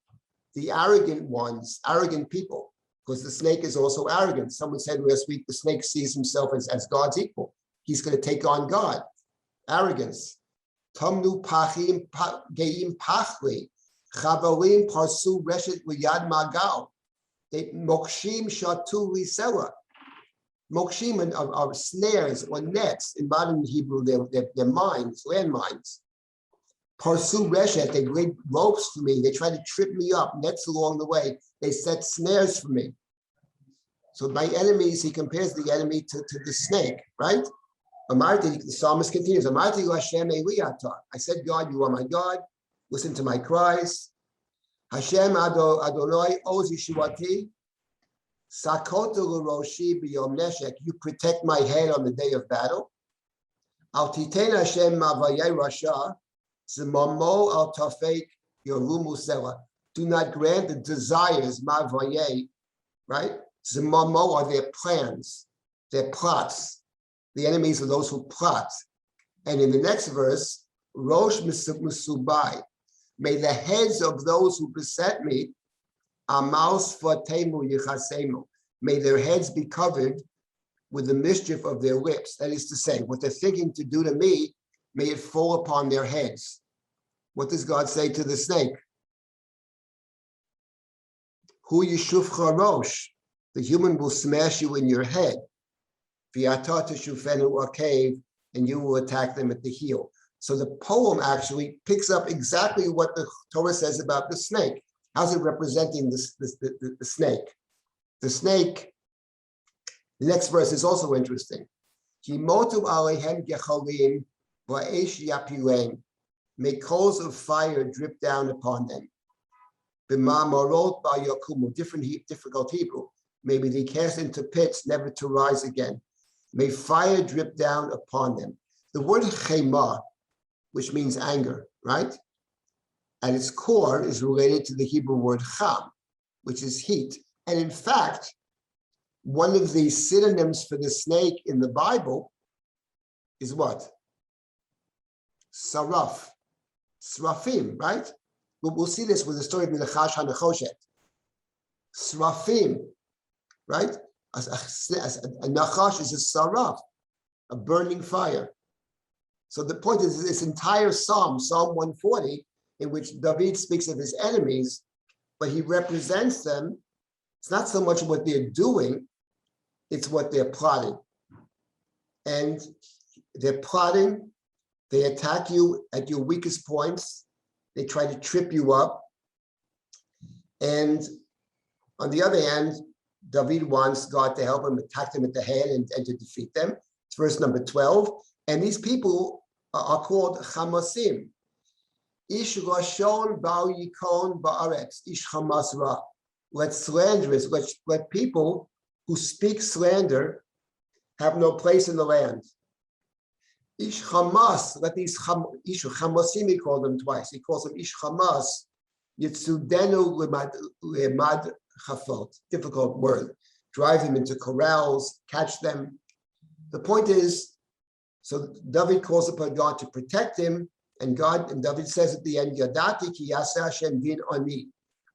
the arrogant ones, arrogant people, because the snake is also arrogant. Someone said last week, the snake sees himself as God's equal. He's going to take on God. Arrogance. Tamnu pachim geim pachli, chavalim parsu reshet v'yad magal. Mokshim shatu lisela. Mokshim are snares or nets. In modern Hebrew, they're mines, landmines. Parsu reshet, they laid ropes for me. They try to trip me up, nets along the way. They set snares for me. So my enemies, he compares the enemy to the snake, right? Amarti, the psalmist continues, Amarti Hashem Eliyata. I said, God, you are my God. Listen to my cries. Hashem Adonai Oz Yeshuati. Sakota l'roshi b'yom neshek. You protect my head on the day of battle. Al titen Hashem mavayei rasha. Zimamo al tafek yorumu sela. Do not grant the desires mavayei, right? Zimamo are their plans, their plots. The enemies are those who plot. And in the next verse, Rosh Musubai, may the heads of those who beset me, Amaus Fatemu Yichasemu, may their heads be covered with the mischief of their lips. That is to say, what they're thinking to do to me, may it fall upon their heads. What does God say to the snake? Hu Yishufcha Rosh, the human will smash you in your head. A cave, and you will attack them at the heel. So the poem actually picks up exactly what the Torah says about the snake. How's it representing the snake? The snake, the next verse is also interesting. May coals of fire drip down upon them. Difficult Hebrew. May be cast into pits, never to rise again. May fire drip down upon them. The word chema, which means anger, right? At its core is related to the Hebrew word cham, which is heat. And in fact, one of the synonyms for the snake in the Bible is what? Saraf, srafim, right? We'll see this with the story of the nachash hanachoshet. Srafim, right? A nachash is a saraf, a burning fire. So the point is, this entire Psalm 140, in which David speaks of his enemies, but he represents them. It's not so much what they're doing, it's what they're plotting. And they're plotting, they attack you at your weakest points, they try to trip you up. And on the other hand, David wants God to help him attack them at the head and to defeat them. It's verse number 12. And these people are called Chamasim. Ish Rashon Ba'al Yikon Ba'aretz, Ish Chamas Ra. Let slanderers, let people who speak slander have no place in the land. Ish Hamas, let these Ish Hamasim, he called them twice. He calls them Ish Hamas, Yitzudenu Lemad Chafot, difficult word. Drive them into corrals, catch them. The point is, so David calls upon God to protect him, and David says at the end, Yadati ki yaseh Hashem din ani.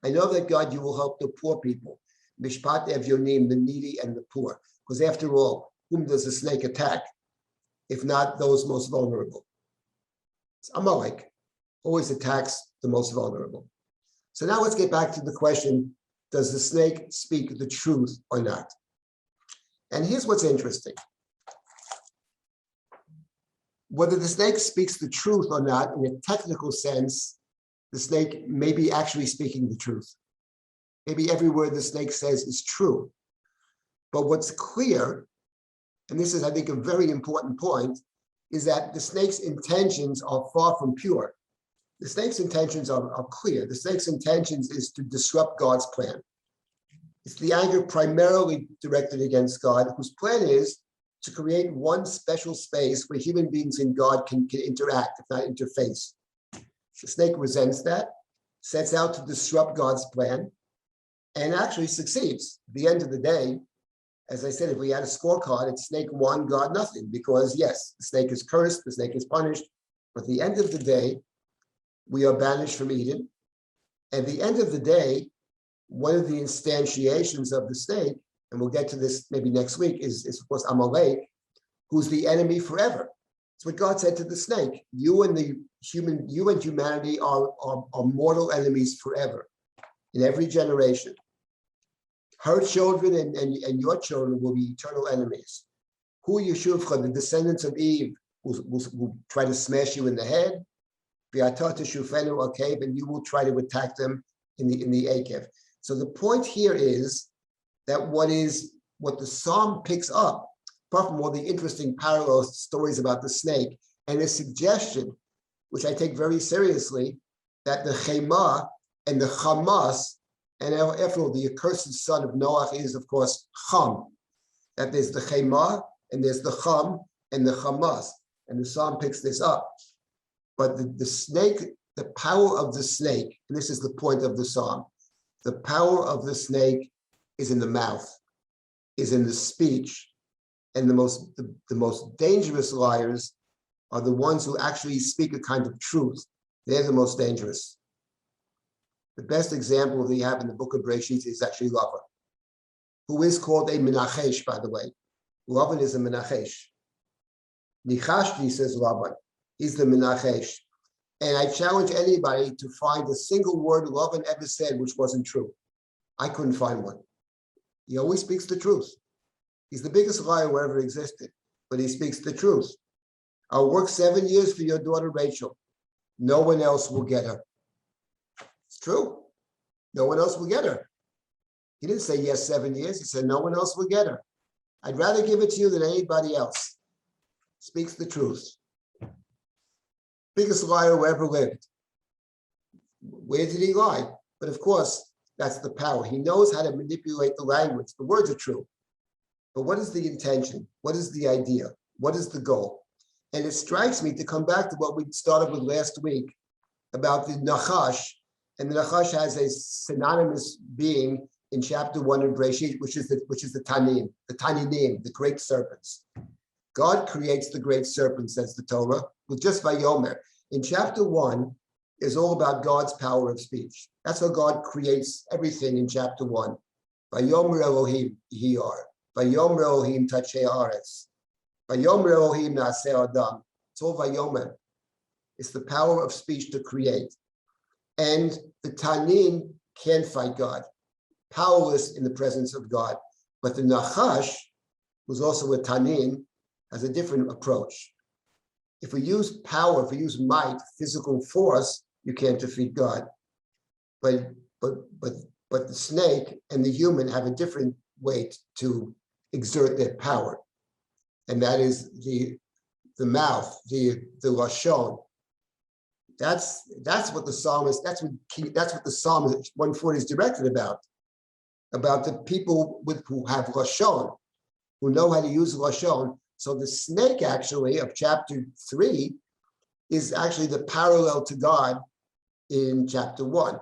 I know that God, you will help the poor people. Mishpat evyonim, the needy and the poor. Because after all, whom does the snake attack? If not those most vulnerable. It's Amalek, always attacks the most vulnerable. So now let's get back to the question, does the snake speak the truth or not? And here's what's interesting. Whether the snake speaks the truth or not, in a technical sense, the snake may be actually speaking the truth. Maybe every word the snake says is true. But what's clear, and this is, I think, a very important point, is that the snake's intentions are far from pure. The snake's intentions are clear. The snake's intentions is to disrupt God's plan. It's the anger primarily directed against God, whose plan is to create one special space where human beings and God can interact, if not interface. The snake resents that, sets out to disrupt God's plan, and actually succeeds. At the end of the day, as I said, if we had a scorecard, it's snake won, God nothing, because yes, the snake is cursed, the snake is punished, but at the end of the day, we are banished from Eden. At the end of the day, one of the instantiations of the snake, and we'll get to this maybe next week, is of course Amalek, who's the enemy forever. It's what God said to the snake. You and humanity are mortal enemies forever, in every generation. Her children and your children will be eternal enemies. Who Yeshuvcha, the descendants of Eve, will try to smash you in the head. And you will try to attack them in the Akev. So the point here is that what the Psalm picks up, apart from all the interesting parallel stories about the snake, and a suggestion, which I take very seriously, that the Chema and the Hamas, and after all, the accursed son of Noach is, of course, Ham. That there's the Chema, and there's the Ham, and the Hamas. And the Psalm picks this up. But the snake, the power of the snake, and this is the point of the Psalm, the power of the snake is in the mouth, is in the speech. And the most dangerous liars are the ones who actually speak a kind of truth. They're the most dangerous. The best example we have in the book of Bereshit is actually Lavan, who is called a nachash, by the way. Lavan is a nachash. Nichashti, says Rabbi, is the nachash. And I challenge anybody to find a single word Lavan ever said which wasn't true. I couldn't find one. He always speaks the truth. He's the biggest liar who ever existed, but he speaks the truth. I'll work 7 years for your daughter Rachel. No one else will get her. It's true. No one else will get her. He didn't say yes 7 years. He said no one else will get her. I'd rather give it to you than anybody else. Speaks the truth. Biggest liar who ever lived. Where did he lie? But of course, that's the power. He knows how to manipulate the language. The words are true. But what is the intention? What is the idea? What is the goal? And it strikes me to come back to what we started with last week about the nachash. And the nachash has a synonymous being in chapter 1 of Bereshit, which is the tanim, the great serpents. God creates the great serpent, says the Torah, with just Vayomer. In chapter 1 is all about God's power of speech. That's how God creates everything in chapter 1. Vayomer Elohim Yihar. Vayomer Elohim Tachei Haaretz. Vayomer Elohim Naaseh Adam. It's all Vayomer. It's the power of speech to create. And the Tanin can't fight God, powerless in the presence of God. But the Nachash, who's also a Tanin, has a different approach. If we use power, if we use might, physical force, you can't defeat God. But the snake and the human have a different way to exert their power, and that is the mouth, the lashon. That's what the psalmist. That's what the Psalm 140 is directed about the people who have lashon, who know how to use lashon. So the snake, actually, of chapter 3 is actually the parallel to God in chapter 1.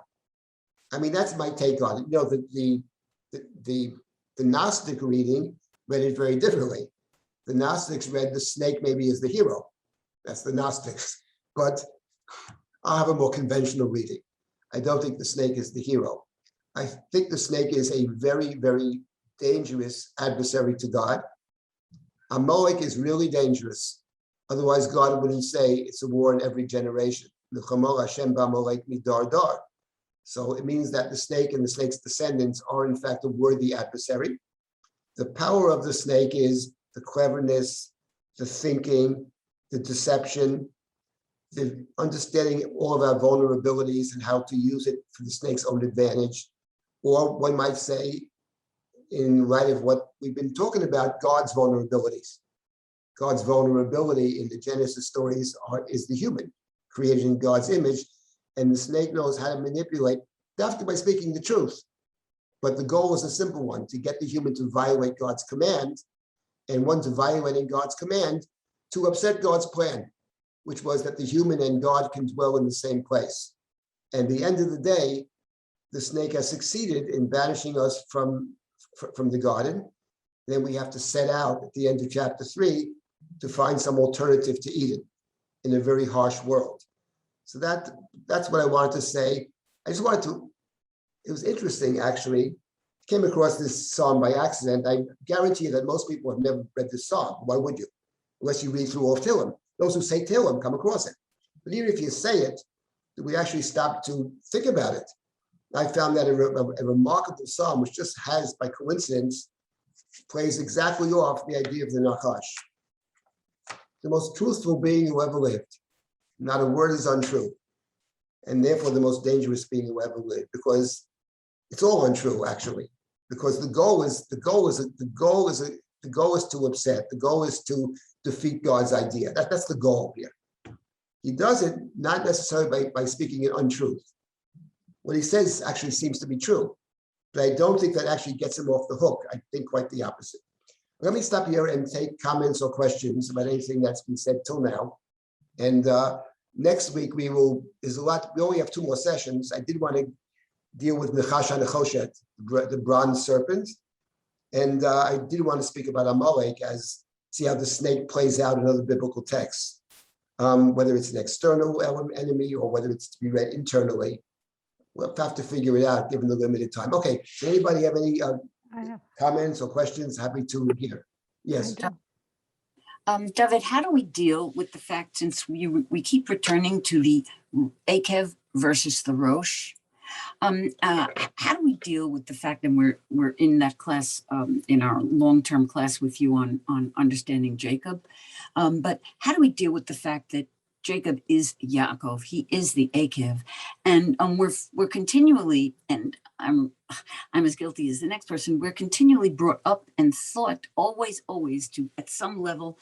I mean, that's my take on it. You know, the Gnostic reading read it very differently. The Gnostics read the snake maybe as the hero. That's the Gnostics. But I'll have a more conventional reading. I don't think the snake is the hero. I think the snake is a very, very dangerous adversary to God. Amalek is really dangerous. Otherwise, God wouldn't say it's a war in every generation. So it means that the snake and the snake's descendants are, in fact, a worthy adversary. The power of the snake is the cleverness, the thinking, the deception, the understanding all of our vulnerabilities and how to use it for the snake's own advantage. Or one might say, in light of what we've been talking about, God's vulnerabilities. God's vulnerability in the Genesis stories is the human, created in God's image, and the snake knows how to manipulate, after by speaking the truth. But the goal is a simple one, to get the human to violate God's command, and once violating God's command, to upset God's plan, which was that the human and God can dwell in the same place. And at the end of the day, the snake has succeeded in banishing us from the garden. Then we have to set out at the end of chapter 3 to find some alternative to Eden in a very harsh world. So that's what I wanted to say. I just wanted to it was interesting, actually. Came across this psalm by accident. I guarantee you that most people have never read this psalm. Why would you? Unless you read through all of Tehillim. Those who say Tehillim come across it. But even if you say it, we actually stop to think about it. I found that a remarkable psalm, which just has, by coincidence, plays exactly off the idea of the nachash. The most truthful being who ever lived. Not a word is untrue. And therefore the most dangerous being who ever lived, because it's all untrue, actually. Because the goal is to upset. The goal is to defeat God's idea. That's the goal here. He does it not necessarily by speaking an untruth. What he says actually seems to be true, but I don't think that actually gets him off the hook. I think quite the opposite. Let me stop here and take comments or questions about anything that's been said till now. And next week we only have 2 more sessions. I did want to deal with nachash and nechoshet, the bronze serpent. And I did want to speak about Amalek, see how the snake plays out in other biblical texts, whether it's an external enemy or whether it's to be read internally. We'll have to figure it out given the limited time. Okay, does anybody have any comments or questions? Happy to hear. Yes. David, how do we deal with the fact, since we keep returning to the Akev versus the Rosh, how do we deal with the fact that we're in that class, in our long-term class with you on understanding Jacob, but how do we deal with the fact that Jacob is Yaakov, he is the Akev, and we're continually, and I'm as guilty as the next person, we're continually brought up and thought always to, at some level,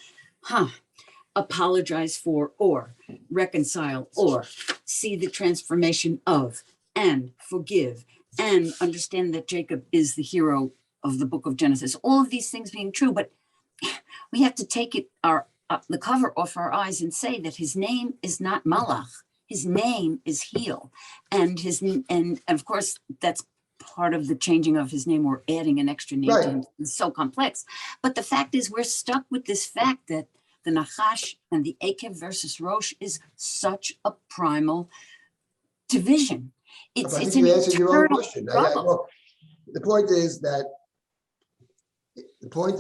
apologize for, or reconcile, or see the transformation of, and forgive, and understand that Jacob is the hero of the book of Genesis. All of these things being true, but we have to take the cover off our eyes and say that his name is not Malach. His name is Heel, and of course that's part of the changing of his name, or adding an extra name to him. It's so complex. But the fact is, we're stuck with this fact that the Nachash and the Akev versus Rosh is such a primal division. It's I think an you answered your own question. problem. The point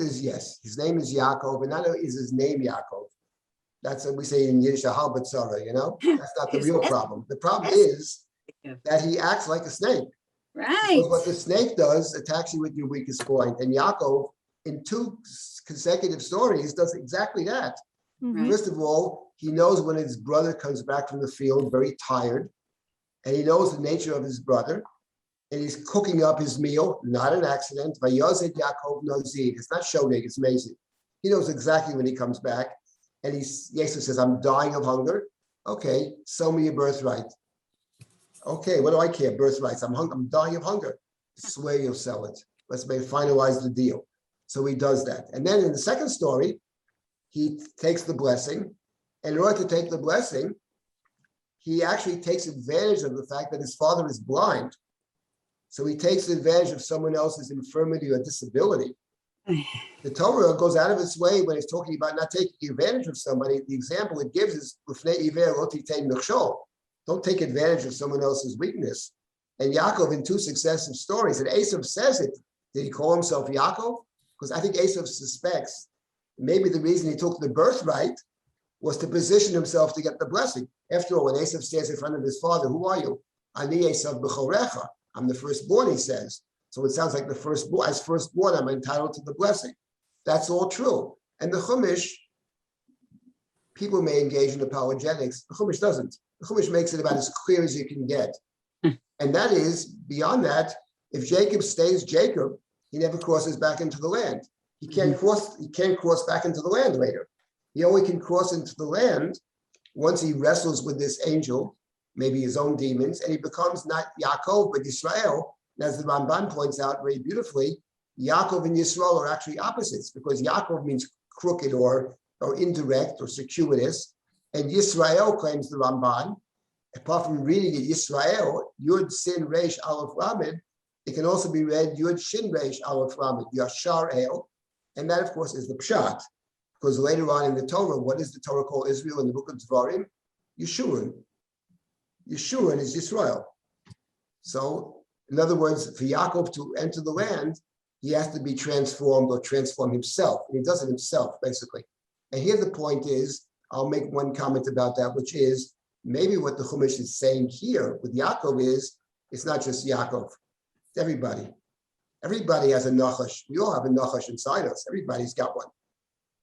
is, yes, his name is Yaakov, and not only is his name Yaakov. That's what we say in Yiddish, Ahal B'tzara, That's not the real problem. The problem is that he acts like a snake. Right. Because what the snake does, attacks you with your weakest point. And Yaakov, in 2 consecutive stories, does exactly that. Right. First of all, he knows when his brother comes back from the field very tired, and he knows the nature of his brother, and he's cooking up his meal, not an accident. Vayozed Yaakov Nozid. It's not Shodig, it's amazing. He knows exactly when he comes back, and Jesus says, I'm dying of hunger. Okay, sell me your birthright. Okay, what do I care? Birthrights. I'm dying of hunger. I swear you'll sell it. Let's finalize the deal. So he does that. And then in the second story, he takes the blessing. And in order to take the blessing, he actually takes advantage of the fact that his father is blind. So he takes advantage of someone else's infirmity or disability. The Torah goes out of its way when it's talking about not taking advantage of somebody. The example it gives is, don't take advantage of someone else's weakness. And Yaakov, in 2 successive stories, and Esav says it. Did he call himself Yaakov? Because I think Esav suspects maybe the reason he took the birthright was to position himself to get the blessing. After all, when Esav stands in front of his father, who are you? Ani Esav b'chorecha. I'm the firstborn, he says. So it sounds like as firstborn, I'm entitled to the blessing. That's all true. And the Chumash, people may engage in apologetics. The Chumash doesn't. The Chumash makes it about as clear as you can get. And that is, beyond that, if Jacob stays Jacob, he never crosses back into the land. He can't cross back into the land later. He only can cross into the land once he wrestles with this angel, maybe his own demons, and he becomes not Yaakov, but Yisrael. And as the Ramban points out very beautifully, Yaakov and Yisrael are actually opposites, because Yaakov means crooked or indirect or circuitous, and Yisrael, claims the Ramban, apart from reading it Yisrael, Yud Sin Reish Aleph Lamed, it can also be read Yud Shin Reish Aleph Lamed, Yashar El, and that of course is the Pshat, because later on in the Torah, what does the Torah call Israel in the book of Dvarim? Yeshurun. Yeshurun is Yisrael. So In other words, for Yaakov to enter the land, he has to be transformed or transform himself. And he does it himself, basically. And here the point is, I'll make one comment about that, which is maybe what the Chumash is saying here with Yaakov is, it's not just Yaakov, it's everybody. Everybody has a nachash. We all have a nachash inside us. Everybody's got one.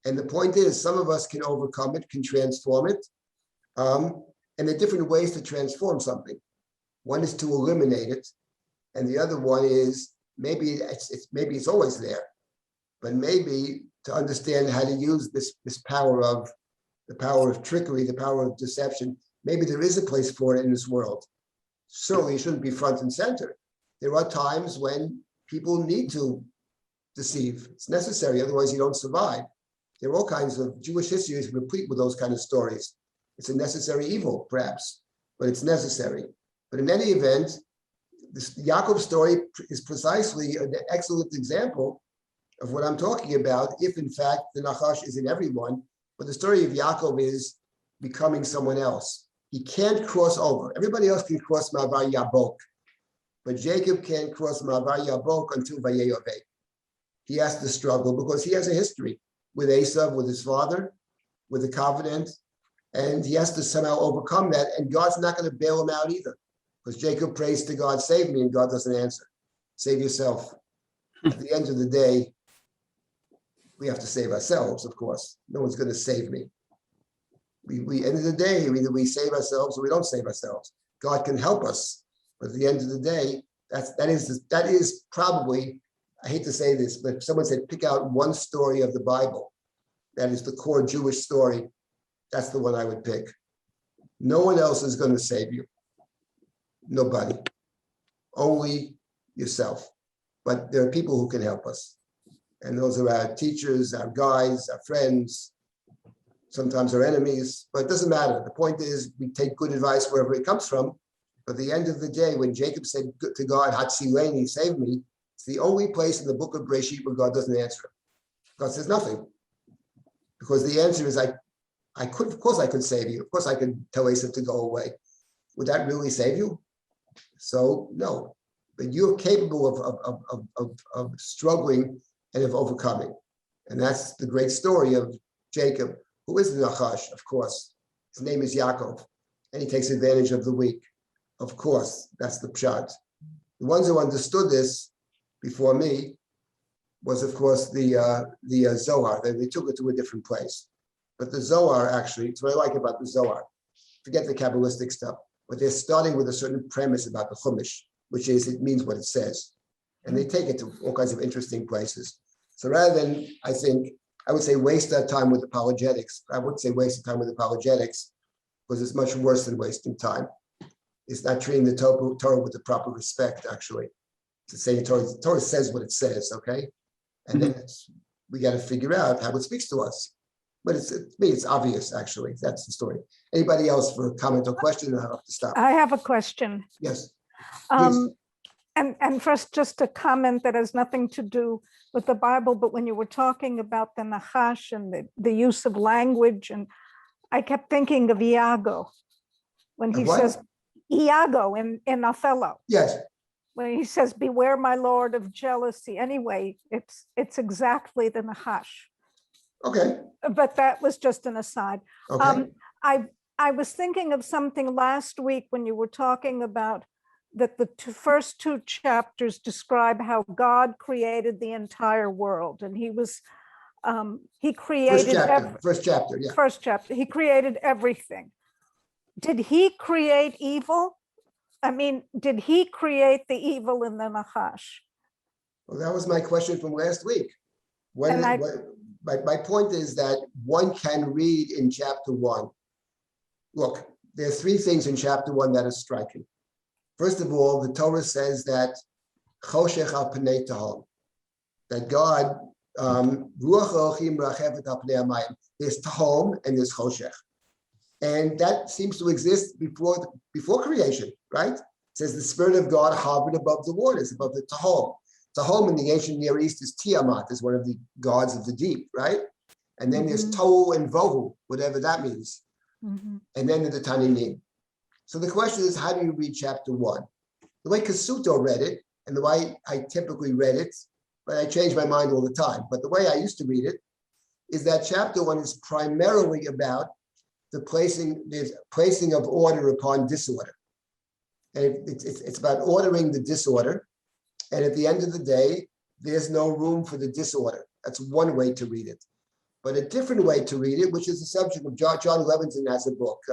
And the point is, some of us can overcome it, can transform it. And there are different ways to transform something. One is to eliminate it. And the other one is maybe it's always there, but maybe to understand how to use this power of trickery, the power of deception. Maybe there is a place for it in this world. Certainly it shouldn't be front and center. There are times when people need to deceive. It's necessary, otherwise you don't survive. There are all kinds of Jewish history is replete with those kind of stories. It's a necessary evil, perhaps, but it's necessary. But in any event, this Yaakov story is precisely an excellent example of what I'm talking about, if in fact the nachash is in everyone, but the story of Yaakov is becoming someone else. He can't cross over. Everybody else can cross Ma'avar Yabok, but Jacob can't cross Ma'avar Yabok until Vayeyoveh. He has to struggle because he has a history with Esav, with his father, with the covenant, and he has to somehow overcome that, and God's not going to bail him out either, because Jacob prays to God, save me, and God doesn't answer. Save yourself. At the end of the day, we have to save ourselves, of course. No one's going to save me. We end of the day, either we save ourselves or we don't save ourselves. God can help us, but at the end of the day, that is probably, I hate to say this, but if someone said pick out one story of the Bible that is the core Jewish story, that's the one I would pick. No one else is going to save you. Nobody. Only yourself. But there are people who can help us. And those are our teachers, our guides, our friends, sometimes our enemies, but it doesn't matter. The point is we take good advice wherever it comes from. But at the end of the day, when Jacob said to God, Hatzileni, save me, it's the only place in the book of Bereshit where God doesn't answer him. God says nothing. Because the answer is, I could, of course I could save you. Of course I could tell Esav to go away. Would that really save you? So no, but you're capable of struggling and of overcoming. And that's the great story of Jacob, who is the nachash, of course. His name is Yaakov, and he takes advantage of the weak. Of course, that's the pshat. The ones who understood this before me was, of course, the Zohar. They took it to a different place. But the Zohar, actually, it's what I like about the Zohar. Forget the Kabbalistic stuff, but they're starting with a certain premise about the Chumash, which is it means what it says. And they take it to all kinds of interesting places. So rather than, I think, I would say waste that time with apologetics. I wouldn't say waste the time with apologetics because it's much worse than wasting time. It's not treating the Torah with the proper respect, actually. To say the Torah says what it says, okay? And then we got to figure out how it speaks to us. But it's obvious, actually. That's the story. Anybody else for a comment or question? I have to stop. I have a question. Yes. Please. And first, just a comment that has nothing to do with the Bible, but when you were talking about the nachash and the use of language, and I kept thinking of Iago when he says, Iago in Othello. Yes. When he says, beware, my lord, of jealousy. Anyway, it's exactly the nachash. Okay. But that was just an aside. Okay. I was thinking of something last week when you were talking about that the first two chapters describe how God created the entire world, and he created first chapter, yeah. First chapter, he created everything. Did he create evil? I mean, did he create the evil in the nachash? Well, that was my question from last week. My point is that one can read in chapter 1. Look, there are 3 things in chapter 1 that are striking. First of all, the Torah says that choshech al pnei tahom, that God, ruach Elohim rachevet al pnei hamayim. There's tahom and there's choshech, and that seems to exist before creation, right? It says the Spirit of God hovered above the waters, above the tahom. Tahom in the ancient Near East is Tiamat, is one of the gods of the deep, right? And then there's Tohu and Vohu, whatever that means. And then the Tananim. So the question is, how do you read chapter 1? The way Kasuto read it, and the way I typically read it, but I change my mind all the time. But the way I used to read it is that chapter 1 is primarily about the placing of order upon disorder. And it's about ordering the disorder. And at the end of the day, there's no room for the disorder. That's one way to read it. But a different way to read it, which is the subject of John Levinson has a book,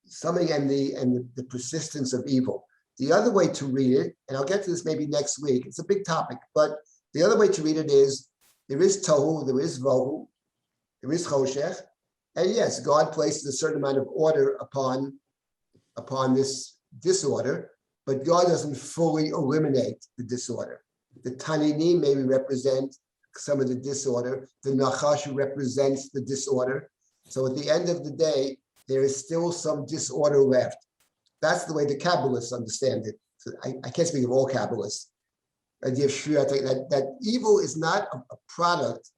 Something and the Persistence of Evil. The other way to read it, and I'll get to this maybe next week, it's a big topic, but the other way to read it is, there is tohu, there is vohu, there is choshech, and yes, God places a certain amount of order upon this disorder, but God doesn't fully eliminate the disorder. The taninim maybe represent some of the disorder, the nachash represents the disorder. So at the end of the day, there is still some disorder left. That's the way the Kabbalists understand it. So I can't speak of all Kabbalists. That evil is not a product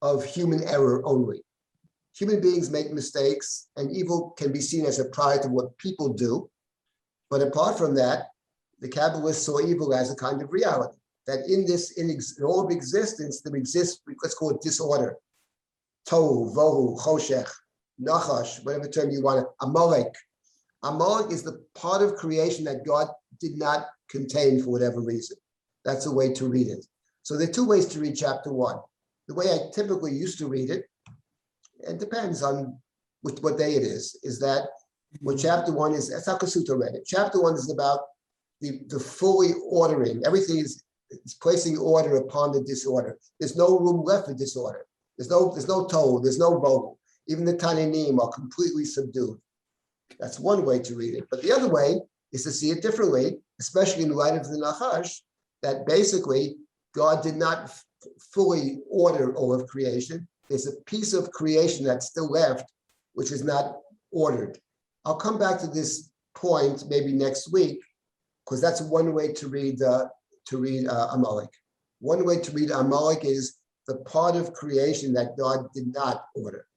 of human error only. Human beings make mistakes, and evil can be seen as a product of what people do. But apart from that, the Kabbalists saw evil as a kind of reality. That in all of existence, there exists, let's call it disorder. Tohu, vohu, choshech, nachash, whatever term you want, Amalek. Amalek is the part of creation that God did not contain for whatever reason. That's a way to read it. So there are two ways to read chapter 1. The way I typically used to read it, it depends on what day it is that what chapter 1 is, that's how Kasuto read it. Chapter 1 is about the fully ordering. Everything is placing order upon the disorder. There's no room left for disorder. There's no tohu, there's no vohu. Even the taninim are completely subdued. That's one way to read it. But the other way is to see it differently, especially in light of the nachash, that basically God did not fully order all of creation. There's a piece of creation that's still left, which is not ordered. I'll come back to this point maybe next week, because that's one way to read Amalek. One way to read Amalek is the part of creation that God did not order.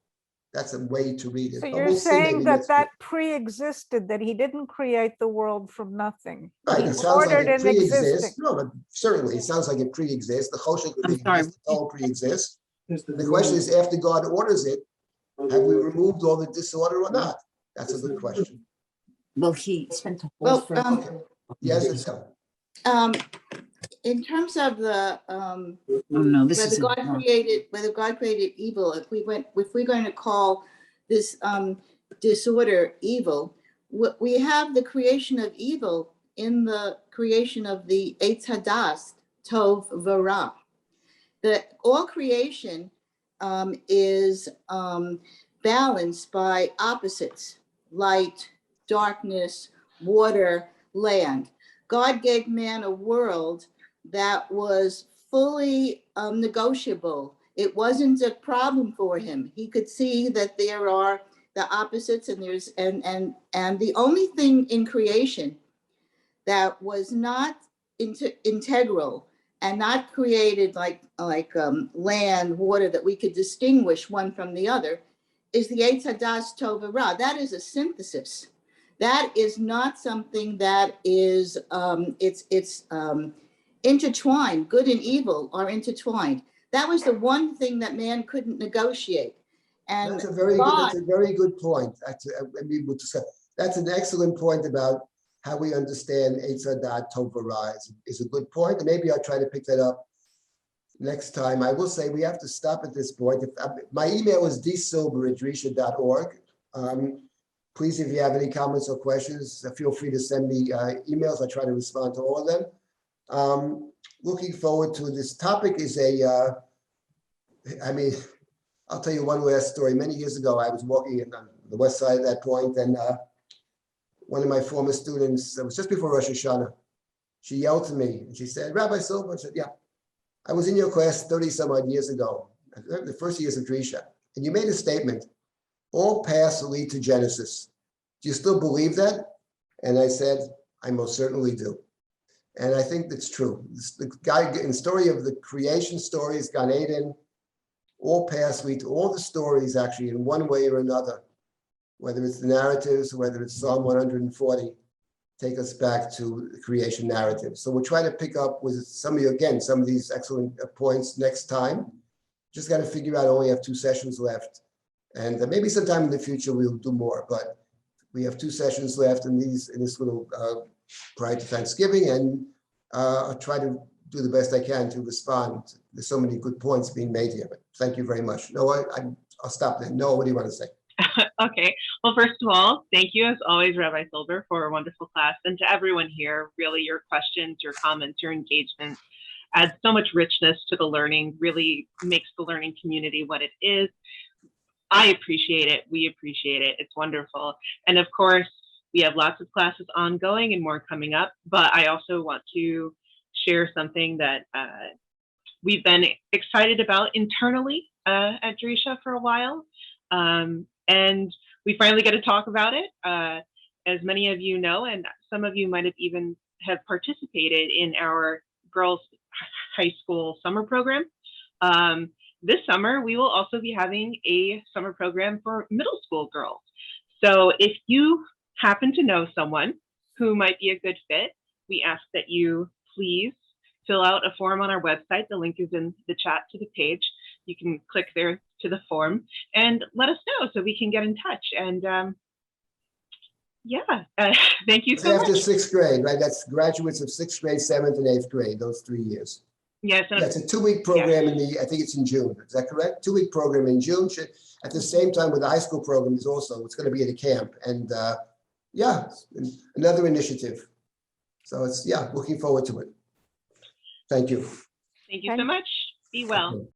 That's a way to read it. So But you're we'll see saying maybe that next that week. pre-existed, that he didn't create the world from nothing. Right, He it sounds like ordered it and pre-exists. existing. No, but certainly it sounds like it pre-exists. The choshech I'm sorry. pre-exists, the tohu pre-exists. The question is, after God orders it, have we removed all the disorder or not? That's a good question. Well, he spent a whole Well, first. Okay. Yes, it's so. In terms of the Oh, no, this is whether God created evil, if we're going to call this disorder evil, we have the creation of evil in the creation of the Eitz Hadas, Tov V'Ra. That all creation is balanced by opposites: light, darkness, water, land. God gave man a world that was fully negotiable. It wasn't a problem for him. He could see that there are the opposites, and the only thing in creation that was not integral and not created like land, water, that we could distinguish one from the other, is the Eitz Hadas Tov V'Ra. That is a synthesis. That is not something that is intertwined. Good and evil are intertwined. That was the one thing that man couldn't negotiate. And That's a very good point. That's an excellent point about how we understand Eitz Hadas Tov V'Ra is a good point. And maybe I'll try to pick that up next time. I will say we have to stop at this point. My email is dsilber@drisha.org. Please, if you have any comments or questions, feel free to send me emails. I try to respond to all of them. Looking forward to this topic is I'll tell you one last story. Many years ago, I was walking on the west side at that point, and one of my former students, it was just before Rosh Hashanah, she yelled to me and she said, "Rabbi Silber," I said, "Yeah, I was in your class 30 some odd years ago, the first years of Drisha, and you made a statement, all paths lead to Genesis. Do you still believe that?" And I said, "I most certainly do." And I think that's true. The guy in story of the creation stories, Gan Eden, all paths lead to all the stories actually in one way or another, whether it's the narratives, whether it's Psalm 140. take us back to the creation narrative. So we'll try to pick up with some of you, again, some of these excellent points next time. Just got to figure out, only have 2 sessions left. And maybe sometime in the future we'll do more, but we have 2 sessions left in this little prior to Thanksgiving, and I'll try to do the best I can to respond. There's so many good points being made here, but thank you very much. Noah, I'll stop there. Noah, what do you want to say? Okay. Well, first of all, thank you as always, Rabbi Silber, for a wonderful class. And to everyone here, really your questions, your comments, your engagement adds so much richness to the learning, really makes the learning community what it is. I appreciate it. We appreciate it. It's wonderful. And of course, we have lots of classes ongoing and more coming up, but I also want to share something that we've been excited about internally at Drisha for a while. And we finally get to talk about it. As many of you know, and some of you might have even have participated in our girls' high school summer program. This summer, we will also be having a summer program for middle school girls. So if you happen to know someone who might be a good fit, we ask that you please fill out a form on our website. The link is in the chat to the page. You can click there to the form and let us know so we can get in touch. And thank you so much. After 6th grade, right? That's graduates of 6th grade, 7th, and 8th grade, those 3 years. Yes. That's a 2-week program I think it's in June. Is that correct? 2-week program in June. At the same time with the high school program is also, it's going to be at a camp. And another initiative. So it's, looking forward to it. Thank you. Thank you so much. Be well. Okay.